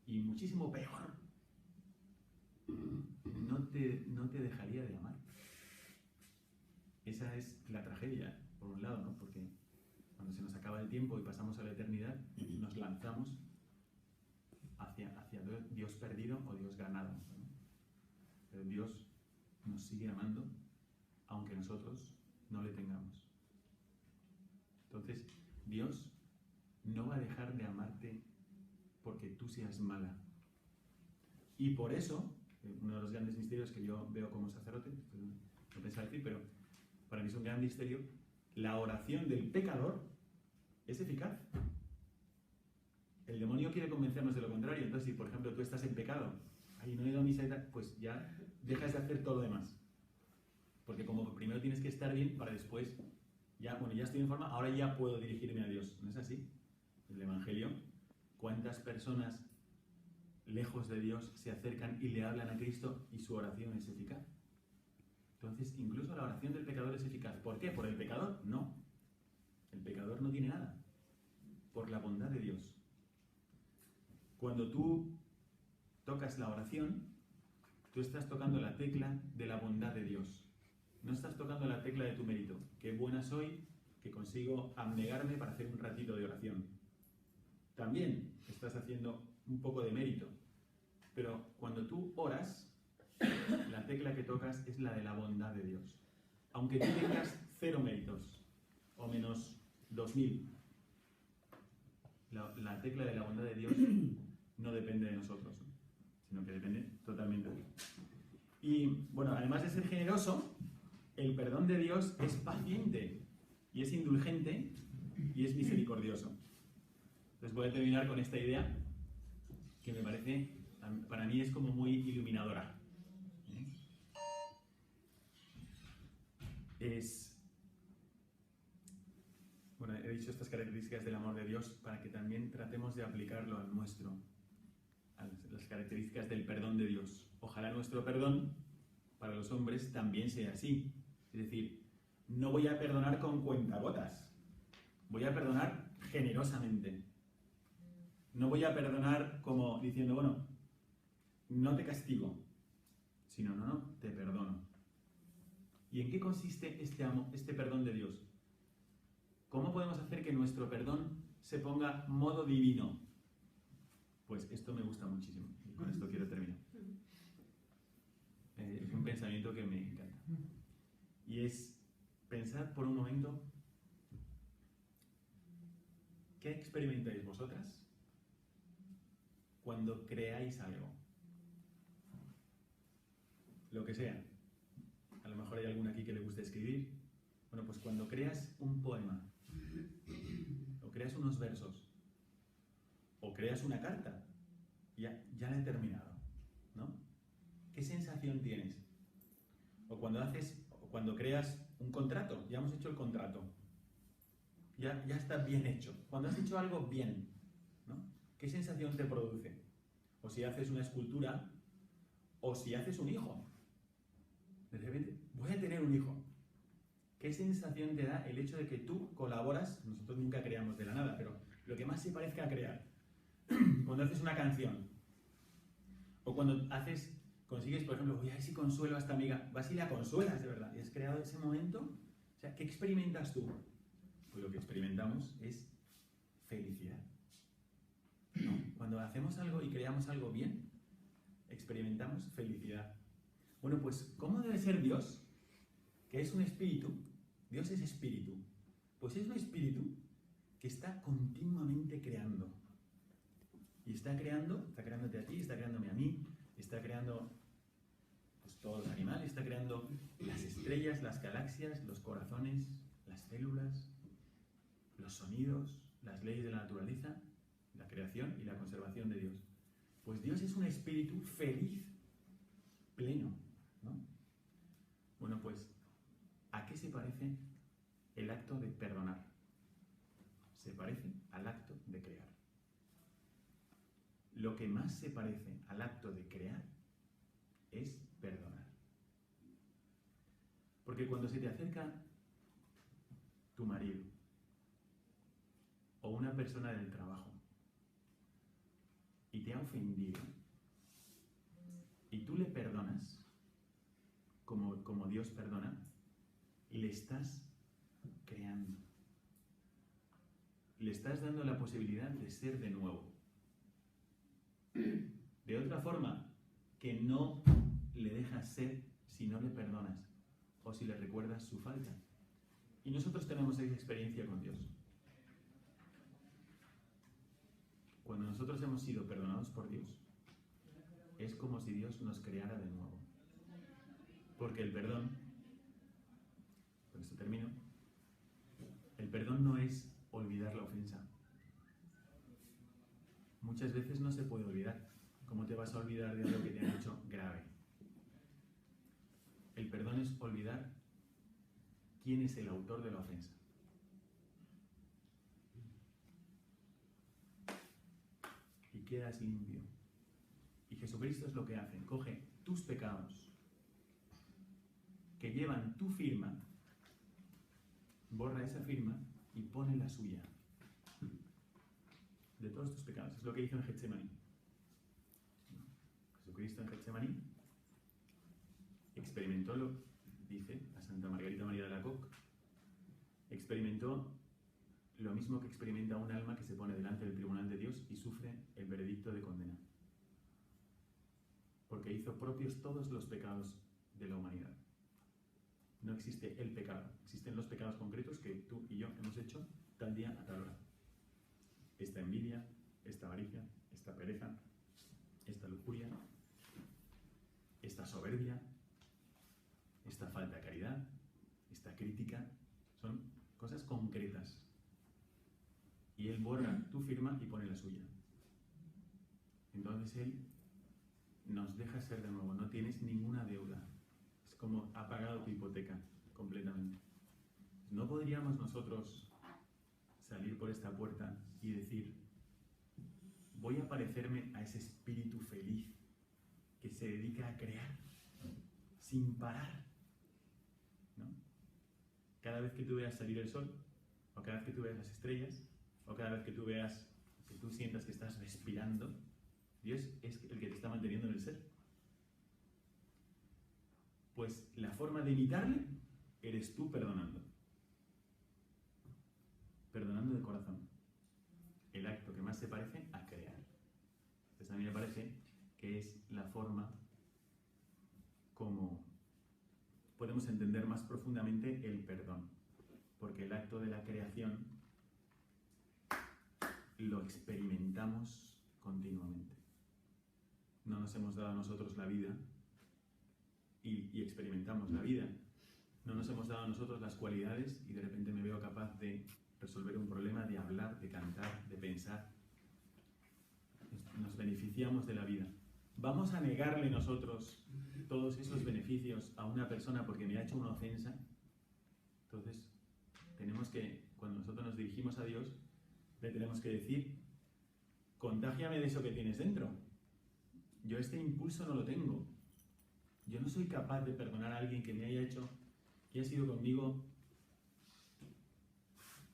y muchísimo peor, no te dejaría de amar. Esa es la tragedia, por un lado, ¿no? Porque cuando se nos acaba el tiempo y pasamos a la eternidad, nos lanzamos hacia Dios perdido o Dios ganado, ¿no? Pero Dios nos sigue amando, aunque nosotros no le tengamos. Entonces, Dios no va a dejar de amarte porque tú seas mala. Y por eso, uno de los grandes misterios que yo veo como sacerdote, no pensaba decir, pero para mí es un gran misterio, la oración del pecador es eficaz. El demonio quiere convencernos de lo contrario. Entonces, si por ejemplo tú estás en pecado, ahí no he ido a misa y tal, pues ya dejas de hacer todo lo demás. Porque como primero tienes que estar bien para después, ya estoy en forma, ahora ya puedo dirigirme a Dios. ¿No es así? El Evangelio, ¿cuántas personas lejos de Dios se acercan y le hablan a Cristo y su oración es eficaz? Entonces, incluso la oración del pecador es eficaz. ¿Por qué? ¿Por el pecador? No. El pecador no tiene nada. Por la bondad de Dios. Cuando tú tocas la oración, tú estás tocando la tecla de la bondad de Dios. No estás tocando la tecla de tu mérito. Qué buena soy, que consigo abnegarme para hacer un ratito de oración. También estás haciendo un poco de mérito. Pero cuando tú oras, la tecla que tocas es la de la bondad de Dios. Aunque tú tengas 0 méritos, o menos 2000, la tecla de la bondad de Dios no depende de nosotros, sino que depende totalmente de ti. Y bueno, además de ser generoso, el perdón de Dios es paciente y es indulgente y es misericordioso. Entonces voy a terminar con esta idea que me parece, para mí es como muy iluminadora. Bueno, he dicho estas características del amor de Dios para que también tratemos de aplicarlo al nuestro, a las características del perdón de Dios. Ojalá nuestro perdón para los hombres también sea así. Es decir, no voy a perdonar con cuentagotas, voy a perdonar generosamente. No voy a perdonar como diciendo, bueno, no te castigo, sino, no, te perdono. ¿Y en qué consiste este perdón de Dios? ¿Cómo podemos hacer que nuestro perdón se ponga modo divino? Pues esto me gusta muchísimo y con esto quiero terminar. Es un pensamiento que me encanta. Y es pensar por un momento, ¿qué experimentáis vosotras cuando creáis algo? Lo que sea. A lo mejor hay alguna aquí que le guste escribir. Bueno, pues cuando creas un poema, o creas unos versos, o creas una carta, ya la he terminado, ¿no? ¿Qué sensación tienes? O cuando creas un contrato, ya hemos hecho el contrato, ya está bien hecho. Cuando has hecho algo bien, ¿no? ¿Qué sensación te produce? O si haces una escultura, o si haces un hijo. De repente, voy a tener un hijo. ¿Qué sensación te da el hecho de que tú colaboras? Nosotros nunca creamos de la nada, pero lo que más se parezca a crear. Cuando haces una canción, o cuando consigues, por ejemplo, voy a ver si consuelo a esta amiga, vas y la consuelas de verdad, y has creado ese momento. O sea, ¿qué experimentas tú? Pues lo que experimentamos es felicidad. ¿No? Cuando hacemos algo y creamos algo bien, experimentamos felicidad. Bueno, pues, ¿cómo debe ser Dios? Que es un espíritu. Dios es espíritu. Pues es un espíritu que está continuamente creando. Y está creándote a ti, está creándome a mí, está creando pues, todos los animales, está creando las estrellas, las galaxias, los corazones, las células, los sonidos, las leyes de la naturaleza, la creación y la conservación de Dios. Pues Dios es un espíritu feliz, pleno, ¿no? Bueno, pues, ¿a qué se parece el acto de perdonar? Se parece al acto de crear. Lo que más se parece al acto de crear es perdonar. Porque cuando se te acerca tu marido o una persona del trabajo y te ha ofendido y tú le perdonas como Dios perdona, le estás creando. Le estás dando la posibilidad de ser de nuevo. De otra forma, que no le dejas ser si no le perdonas o si le recuerdas su falta. Y nosotros tenemos esa experiencia con Dios. Cuando nosotros hemos sido perdonados por Dios, es como si Dios nos creara de nuevo. Porque el perdón, con esto termino, el perdón no es olvidar la ofensa. Muchas veces no se puede olvidar. ¿Cómo te vas a olvidar de algo que te han hecho grave? El perdón es olvidar quién es el autor de la ofensa. Y quedas limpio. Y Jesucristo es lo que hace. Coge tus pecados, que llevan tu firma, borra esa firma y pone la suya. De todos tus pecados. Es lo que hizo en Getsemaní. Jesucristo en Getsemaní experimentó dice a Santa Margarita María de Alacoque, experimentó lo mismo que experimenta un alma que se pone delante del tribunal de Dios y sufre el veredicto de condena. Porque hizo propios todos los pecados de la humanidad. No existe el pecado, existen los pecados concretos que tú y yo hemos hecho tal día a tal hora. Esta envidia, esta avaricia, esta pereza, esta lujuria, soberbia, esta falta de caridad, esta crítica, son cosas concretas. Y Él borra tu firma y pone la suya. Entonces Él nos deja ser de nuevo, no tienes ninguna deuda. Es como ha pagado tu hipoteca completamente. ¿No podríamos nosotros salir por esta puerta y decir, voy a parecerme a ese espíritu feliz que se dedica a crear sin parar? ¿No? Cada vez que tú veas salir el sol, o cada vez que tú veas las estrellas, o cada vez que tú veas, que tú sientas que estás respirando, Dios es el que te está manteniendo en el ser. Pues la forma de imitarle eres tú perdonando. Perdonando de corazón. El acto que más se parece a crear. Pues a mí me parece que es la forma como podemos entender más profundamente el perdón. Porque el acto de la creación lo experimentamos continuamente. No nos hemos dado a nosotros la vida y experimentamos la vida. No nos hemos dado a nosotros las cualidades y de repente me veo capaz de resolver un problema, de hablar, de cantar, de pensar. Nos beneficiamos de la vida. ¿Vamos a negarle nosotros todos esos beneficios a una persona porque me ha hecho una ofensa? Entonces, tenemos que, cuando nosotros nos dirigimos a Dios, le tenemos que decir, contágiame de eso que tienes dentro. Yo este impulso no lo tengo. Yo no soy capaz de perdonar a alguien que me haya hecho, que ha sido conmigo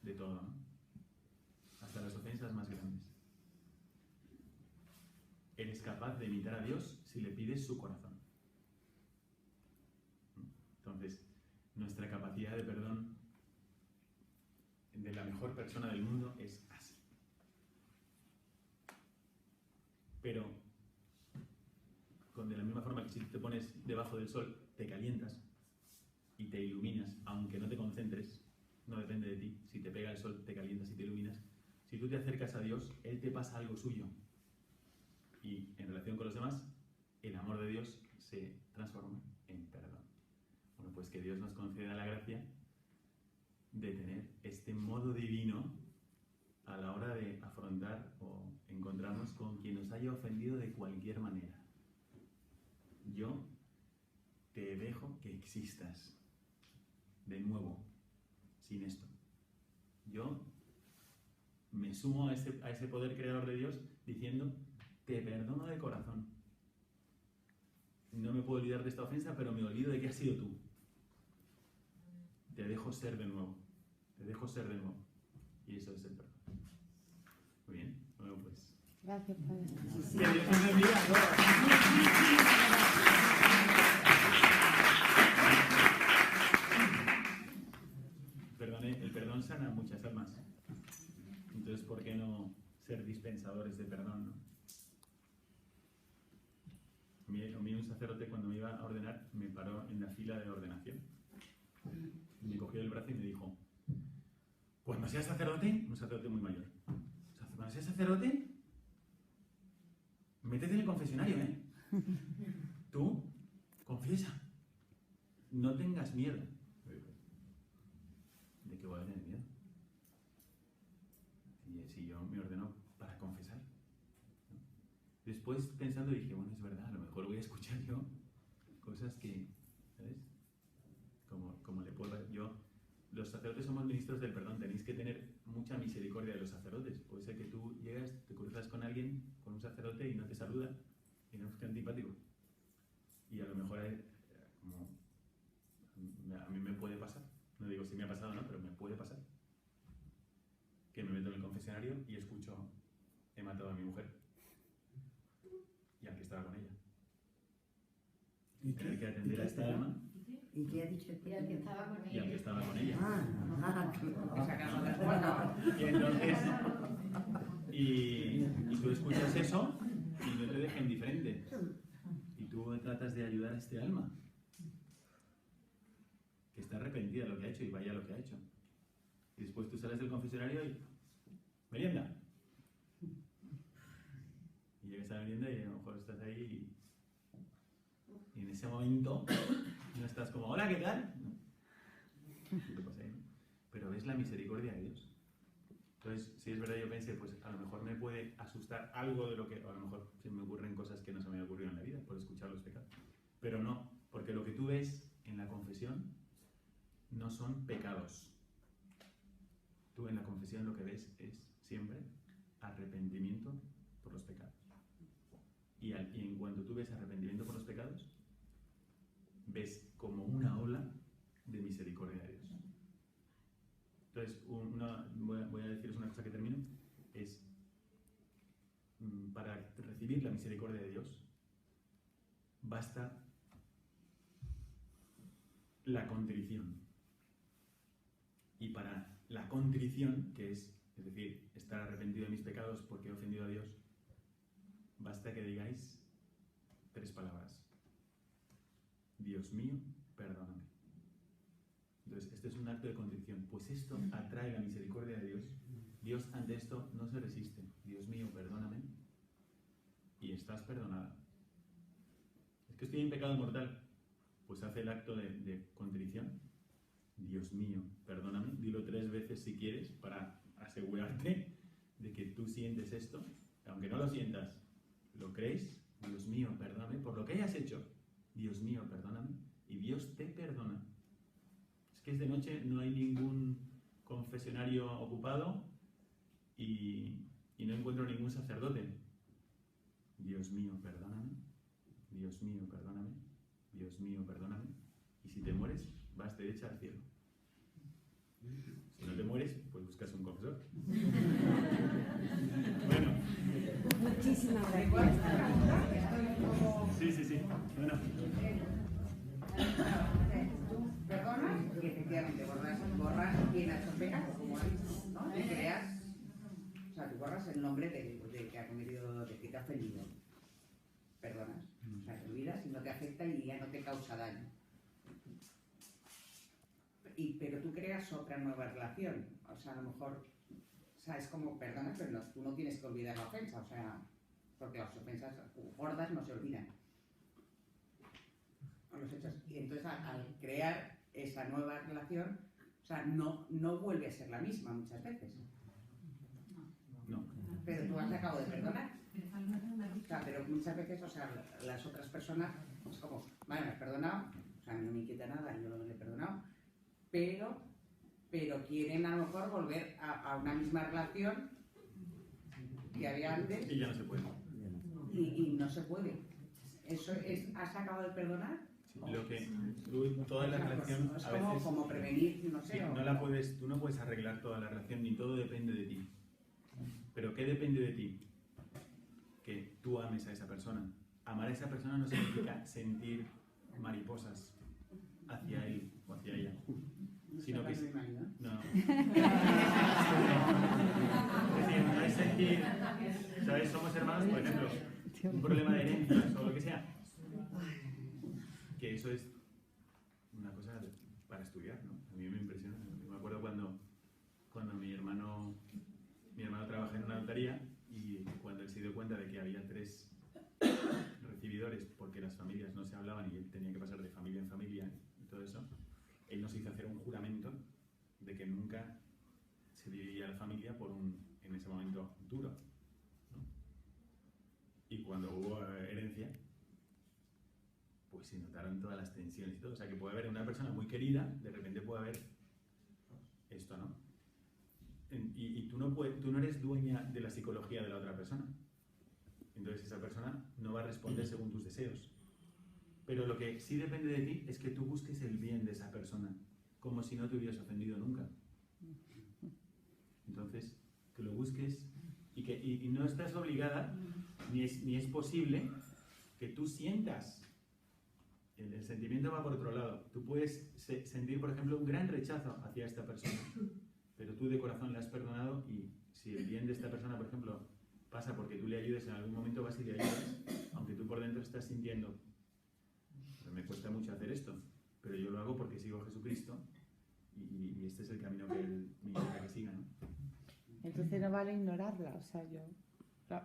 de todo, ¿no? Hasta las ofensas más grandes. Eres capaz de imitar a Dios si le pides su corazón. Entonces, nuestra capacidad de perdón de la mejor persona del mundo es así. Pero, de la misma forma que si te pones debajo del sol, te calientas y te iluminas, aunque no te concentres, no depende de ti. Si te pega el sol, te calientas y te iluminas. Si tú te acercas a Dios, Él te pasa algo suyo. Y en relación con los demás, el amor de Dios se transforma en perdón. Bueno, pues que Dios nos conceda la gracia de tener este modo divino a la hora de afrontar o encontrarnos con quien nos haya ofendido de cualquier manera. Yo te dejo que existas de nuevo, sin esto. Yo me sumo a ese poder creador de Dios diciendo, te perdono de corazón. No me puedo olvidar de esta ofensa, pero me olvido de que has sido tú. Te dejo ser de nuevo. Te dejo ser de nuevo. Y eso es el perdón. Muy bien. Bueno, pues. Gracias, Padre. Que Dios nos bendiga a todos. El perdón sana muchas almas. Entonces, ¿por qué no ser dispensadores de perdón, no? A mí un sacerdote, cuando me iba a ordenar, me paró en la fila de ordenación. Me cogió el brazo y me dijo, cuando seas sacerdote, un sacerdote muy mayor, cuando seas sacerdote, métete en el confesionario, ¿eh? Tú, confiesa. No tengas miedo. ¿De qué voy a tener miedo? Y si yo me ordeno para confesar, ¿no? Después pensando dije, bueno, es verdad, a lo mejor voy a escuchar yo cosas que, ¿sabes? Como le puedo... Los sacerdotes somos ministros del perdón, tenéis que tener mucha misericordia de los sacerdotes. Puede ser que tú llegas, te cruzas con alguien, con un sacerdote y no te saluda y no es que antipático. Y a lo mejor a mí me puede pasar, no digo si me ha pasado o no, pero me puede pasar que me meto en el confesionario y escucho, he matado a mi mujer y al que estaba con ella. Y tener que atender a esta alma. ¿Y qué ha dicho? Y al que estaba con ella. Y al que estaba con ella. Claro. Y entonces, y tú escuchas eso y no te deja indiferente. Y tú tratas de ayudar a este alma que está arrepentida de lo que ha hecho y vaya lo que ha hecho. Y después tú sales del confesionario y merienda. Y llegas a la merienda y a lo mejor estás ahí Y en ese momento no estás como, hola, ¿qué tal? No. Sí te pasa ahí, ¿no? Pero ves la misericordia de Dios. Entonces, si es verdad, yo pensé, pues a lo mejor me puede asustar algo de lo que, o a lo mejor se me ocurren cosas que no se me han ocurrido en la vida por escuchar los pecados. Pero no, porque lo que tú ves en la confesión no son pecados. Tú en la confesión lo que ves es siempre arrepentimiento por los pecados. Y en cuanto tú ves arrepentimiento por los pecados, ves como una ola de misericordia de Dios. Entonces, voy a deciros una cosa que termino, es para recibir la misericordia de Dios, basta la contrición. Y para la contrición, que es decir, estar arrepentido de mis pecados porque he ofendido a Dios, basta que digáis 3 palabras. Dios mío, perdóname. Entonces, esto es un acto de contrición. Pues esto atrae la misericordia de Dios. Dios ante esto no se resiste. Dios mío, perdóname. Y estás perdonada. Es que estoy en pecado mortal. Pues hace el acto de contrición. Dios mío, perdóname. Dilo 3 veces si quieres para asegurarte de que tú sientes esto. Aunque no lo sientas, lo crees. Dios mío, perdóname por lo que hayas hecho. Dios mío, perdóname. Y Dios te perdona. Es que es de noche, no hay ningún confesionario ocupado y no encuentro ningún sacerdote. Dios mío, perdóname. Dios mío, perdóname. Dios mío, perdóname. Y si te mueres, vas derecha al cielo. Si no te mueres, pues buscas un confesor. Bueno. Muchísimas gracias. Sí. Bueno. Perdonas y efectivamente borras quien ha hecho pecado, como ha dicho, ¿no? Y creas, o sea, tú borras el nombre de que ha cometido, de que te ha ofendido. Perdonas, o sea, te olvidas y no te afecta y ya no te causa daño. Pero tú creas otra nueva relación, o sea, a lo mejor, o sea, es como perdonas, pero no, tú no tienes que olvidar la ofensa, o sea, porque las ofensas gordas no se olvidan. Los hechos. Y entonces al crear esa nueva relación, o sea, no vuelve a ser la misma muchas veces. No. Pero tú has acabado de perdonar. O sea, pero muchas veces, o sea, las otras personas, es como, vale, me has perdonado, o sea, no me inquieta nada, yo le he perdonado, pero quieren a lo mejor volver a una misma relación que había antes. Y ya no se puede. Y no se puede. Eso es, ¿has acabado de perdonar? Lo que toda la relación Es a veces como prevenir, no sé. sí, tú no puedes arreglar toda la relación ni todo depende de ti. Pero ¿qué depende de ti? Que tú ames a esa persona. Amar a esa persona no significa sentir mariposas hacia él o hacia ella, sino que no. Es decir, no es sentir, ¿sabes? Somos hermanos, por ejemplo, un problema de herencias o lo que sea. Que eso es una cosa para estudiar, ¿no? A mí me impresiona. Me acuerdo cuando mi hermano trabajaba en una notaría y cuando él se dio cuenta de que había 3 recibidores porque las familias no se hablaban y él tenía que pasar de familia en familia y todo eso, él nos hizo hacer un juramento de que nunca se dividiría la familia por en ese momento duro, ¿no? Y cuando hubo herencia, pues se notaron todas las tensiones y todo. O sea, que puede haber una persona muy querida, de repente puede haber esto, ¿no? Y tú no eres dueña de la psicología de la otra persona. Entonces esa persona no va a responder según tus deseos. Pero lo que sí depende de ti es que tú busques el bien de esa persona, como si no te hubieras ofendido nunca. Entonces, que lo busques y no estás obligada, ni es posible que tú sientas. El sentimiento va por otro lado. Tú puedes sentir, por ejemplo, un gran rechazo hacia esta persona, pero tú de corazón le has perdonado y si el bien de esta persona, por ejemplo, pasa porque tú le ayudes, en algún momento vas y le ayudas, aunque tú por dentro estás sintiendo, me cuesta mucho hacer esto, pero yo lo hago porque sigo a Jesucristo y este es el camino que Él me quiere que siga, ¿no? Entonces no vale ignorarla, o sea, yo...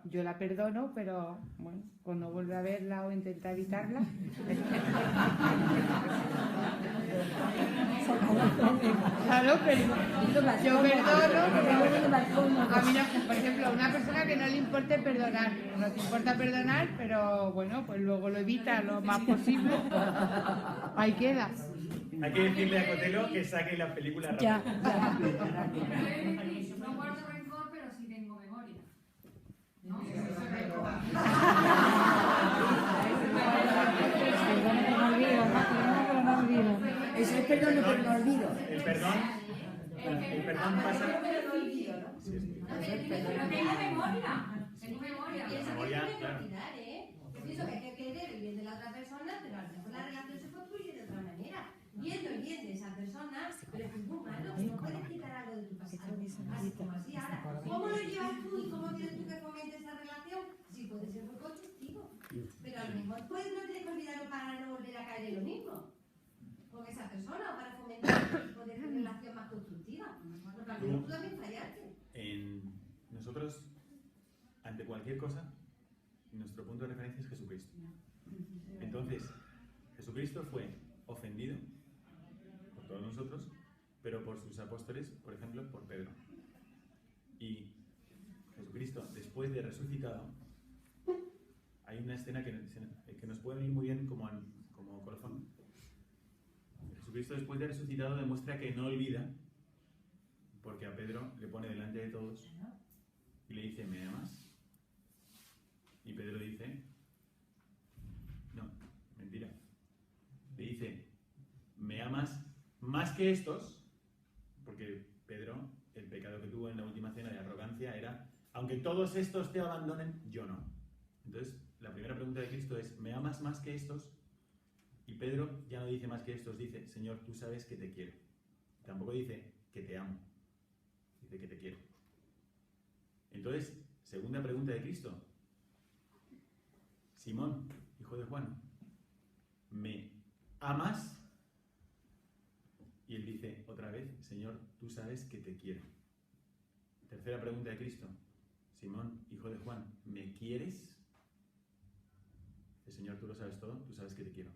Yo la perdono, pero bueno, cuando vuelve a verla o intenta evitarla. Claro, pero yo perdono. A mí no, por ejemplo, una persona que no le importe perdonar, no te importa perdonar, pero bueno, pues luego lo evita lo más posible. Ahí queda. Hay que decirle a Cotelo que saque la película rápido. Ya. No guardo rencor, pero sí tengo memoria. ¿No? Perdón, pero no olvido. Perdón, pero no olvido. Eso es perdón, pero no olvido. El perdón pasa. Tengo memoria. Tengo memoria. Y eso Memoria, que claro. olvidar, ¿eh? Yo pienso que hay que querer el bien de la otra persona, pero a lo mejor la relación se construye de otra manera. Viendo el bien de esa persona, pero es muy humano, no puedes quitar algo de tu pasado. Así como así. Ahora, ¿cómo lo llevas tú y cómo quieres tú que fomente esa relación? Sí, puede ser muy constructivo. Pero a lo mejor pues, no tienes que olvidarlo para no volver a caer en lo mismo con esa persona o para fomentar un tipo de relación más constructiva. Porque a lo mejor tú también fallaste. Nosotros, ante cualquier cosa, nuestro punto de referencia es Jesucristo. Entonces, Jesucristo fue ofendido por todos nosotros, pero por sus apóstoles, por ejemplo, por Pedro. Y Jesucristo, después de resucitado, hay una escena que nos puede venir muy bien como colofón. Jesucristo, después de resucitado, demuestra que no olvida, porque a Pedro le pone delante de todos y le dice, ¿me amas? Y Pedro dice, no, mentira. Le dice, ¿me amas más que estos? Porque Pedro, el pecado que tuvo en la última cena de arrogancia era, aunque todos estos te abandonen, yo no. Entonces, la primera pregunta de Cristo es, ¿me amas más que estos? Y Pedro ya no dice más que estos, dice, Señor, tú sabes que te quiero. Tampoco dice que te amo, dice que te quiero. Entonces, segunda pregunta de Cristo. Simón, hijo de Juan, ¿me amas? Y él dice otra vez, Señor, tú sabes que te quiero. Tercera pregunta de Cristo. Simón, hijo de Juan, ¿me quieres? El Señor, tú lo sabes todo, tú sabes que te quiero.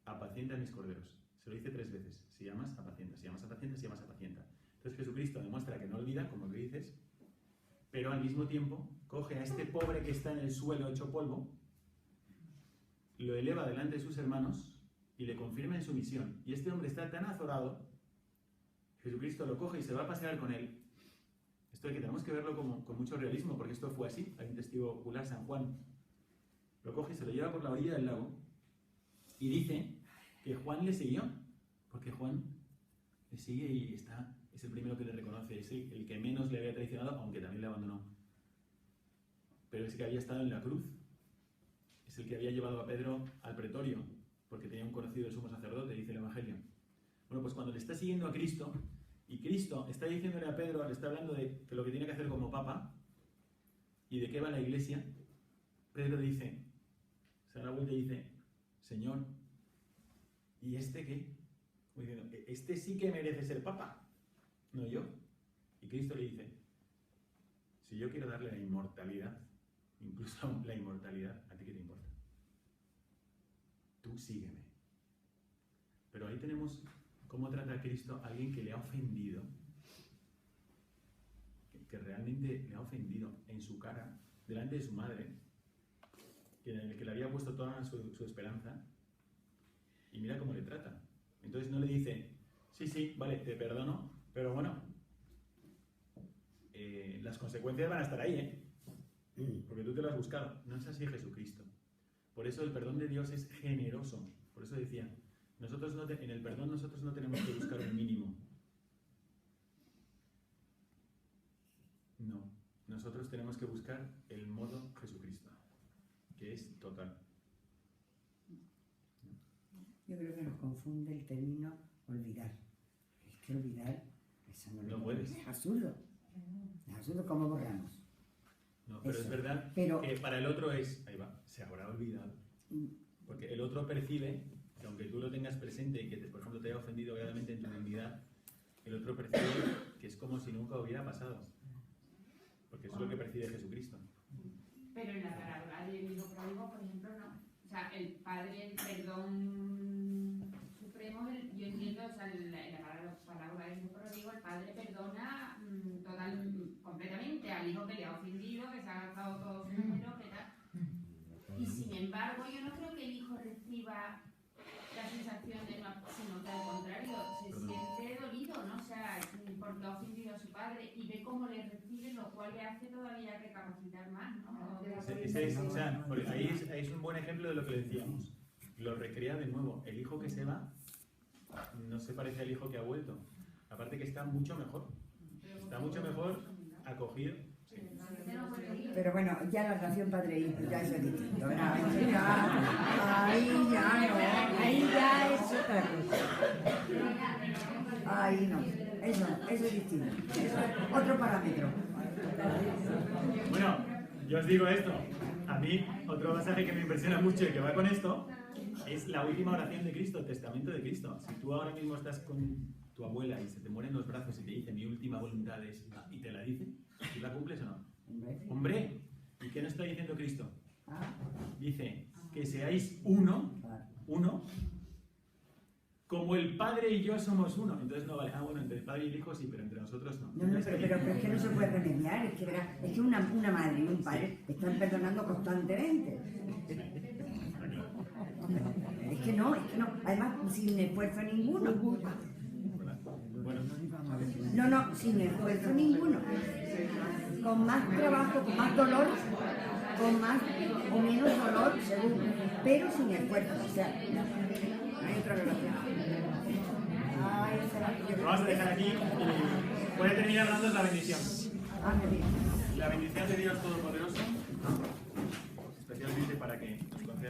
Apacienta mis corderos. Se lo dice 3 veces. Si amas, apacienta. Si amas, apacienta. Si amas, apacienta. Entonces Jesucristo demuestra que no olvida, como lo dices, pero al mismo tiempo coge a este pobre que está en el suelo hecho polvo, lo eleva delante de sus hermanos y le confirma en su misión. Y este hombre está tan azorado, Jesucristo lo coge y se va a pasear con él. Esto que tenemos que verlo con mucho realismo, porque esto fue así. Hay un testigo ocular, San Juan. Lo coge y se lo lleva por la orilla del lago y dice que Juan le siguió, porque Juan le sigue y es el primero que le reconoce, es el que menos le había traicionado, aunque también le abandonó. Pero es el que había estado en la cruz. Es el que había llevado a Pedro al pretorio, porque tenía un conocido sumo sacerdote, dice el Evangelio. Bueno, pues cuando le está siguiendo a Cristo, y Cristo está diciéndole a Pedro, le está hablando de que lo que tiene que hacer como papa, y de qué va la iglesia, Pedro dice, se da la vuelta y dice, Señor, ¿y este qué? Como diciendo, este sí que merece ser papa, no yo. Y Cristo le dice, si yo quiero darle la inmortalidad, incluso la inmortalidad, ¿a ti qué te importa? Tú sígueme. Pero ahí tenemos cómo trata a Cristo a alguien que le ha ofendido, que realmente le ha ofendido en su cara, delante de su madre, en el que le había puesto toda su esperanza, y mira cómo le trata. Entonces no le dice, sí, vale, te perdono, pero bueno, las consecuencias van a estar ahí, porque tú te lo has buscado. No es así Jesucristo. Por eso el perdón de Dios es generoso. Por eso decía, en el perdón nosotros no tenemos que buscar un mínimo. No, nosotros tenemos que buscar el modo Jesucristo, que es total. Yo creo que nos confunde el término olvidar. Es que olvidar, eso No puedes. Es absurdo. Es absurdo como borramos. No, pero Eso. es verdad que para el otro ahí va, se habrá olvidado. Porque el otro percibe que aunque tú lo tengas presente y que, por ejemplo, te haya ofendido gravemente en tu dignidad, el otro percibe que es como si nunca hubiera pasado. Porque eso es lo que percibe Jesucristo. Pero en la parábola del hijo pródigo, por ejemplo, no. O sea, el padre, el perdón supremo, yo entiendo, o sea, en la parábola del hijo pródigo, el padre perdona completamente al hijo que le ha ofendido, que se ha gastado todo su dinero, que tal. Y sin embargo, yo no creo que el hijo reciba la sensación de no, sino que al contrario, se siente dolido, ¿no? O sea, porque ha ofendido a su padre y ve cómo le recibe, lo cual le hace todavía recapacitar más, ¿no? Ahí es un buen ejemplo de lo que le decíamos. Lo recrea de nuevo. El hijo que se va no se parece al hijo que ha vuelto. Aparte que está mucho mejor. Está mucho mejor acogido. Pero bueno, ya la relación padre-hijo ya es distinto, ¿verdad? Eso ya, ahí ya no, ahí ya es otra cosa. Ahí no, eso es distinto, eso es otro parámetro. Bueno, yo os digo esto. A mí, otro pasaje que me impresiona mucho y que va con esto es la última oración de Cristo, el testamento de Cristo. Si tú ahora mismo estás con tu abuela y se te mueren los brazos y te dice mi última voluntad es, y te la dice, ¿tú la cumples o no? Hombre, ¿y qué nos está diciendo Cristo? Dice que seáis uno, como el Padre y yo somos uno. Entonces no vale, bueno, entre el Padre y el Hijo sí, pero entre nosotros no. No, pero es que no se puede remediar, es que una madre y un padre están perdonando constantemente. Es que no, además sin esfuerzo ninguno. No, sin esfuerzo ninguno. Con más trabajo, con más dolor, con más o menos dolor, según, pero sin esfuerzo. O sea, no hay otra relación. Lo vamos a dejar aquí y voy a terminar dando la bendición. La bendición de Dios Todopoderoso, especialmente para que nos conceda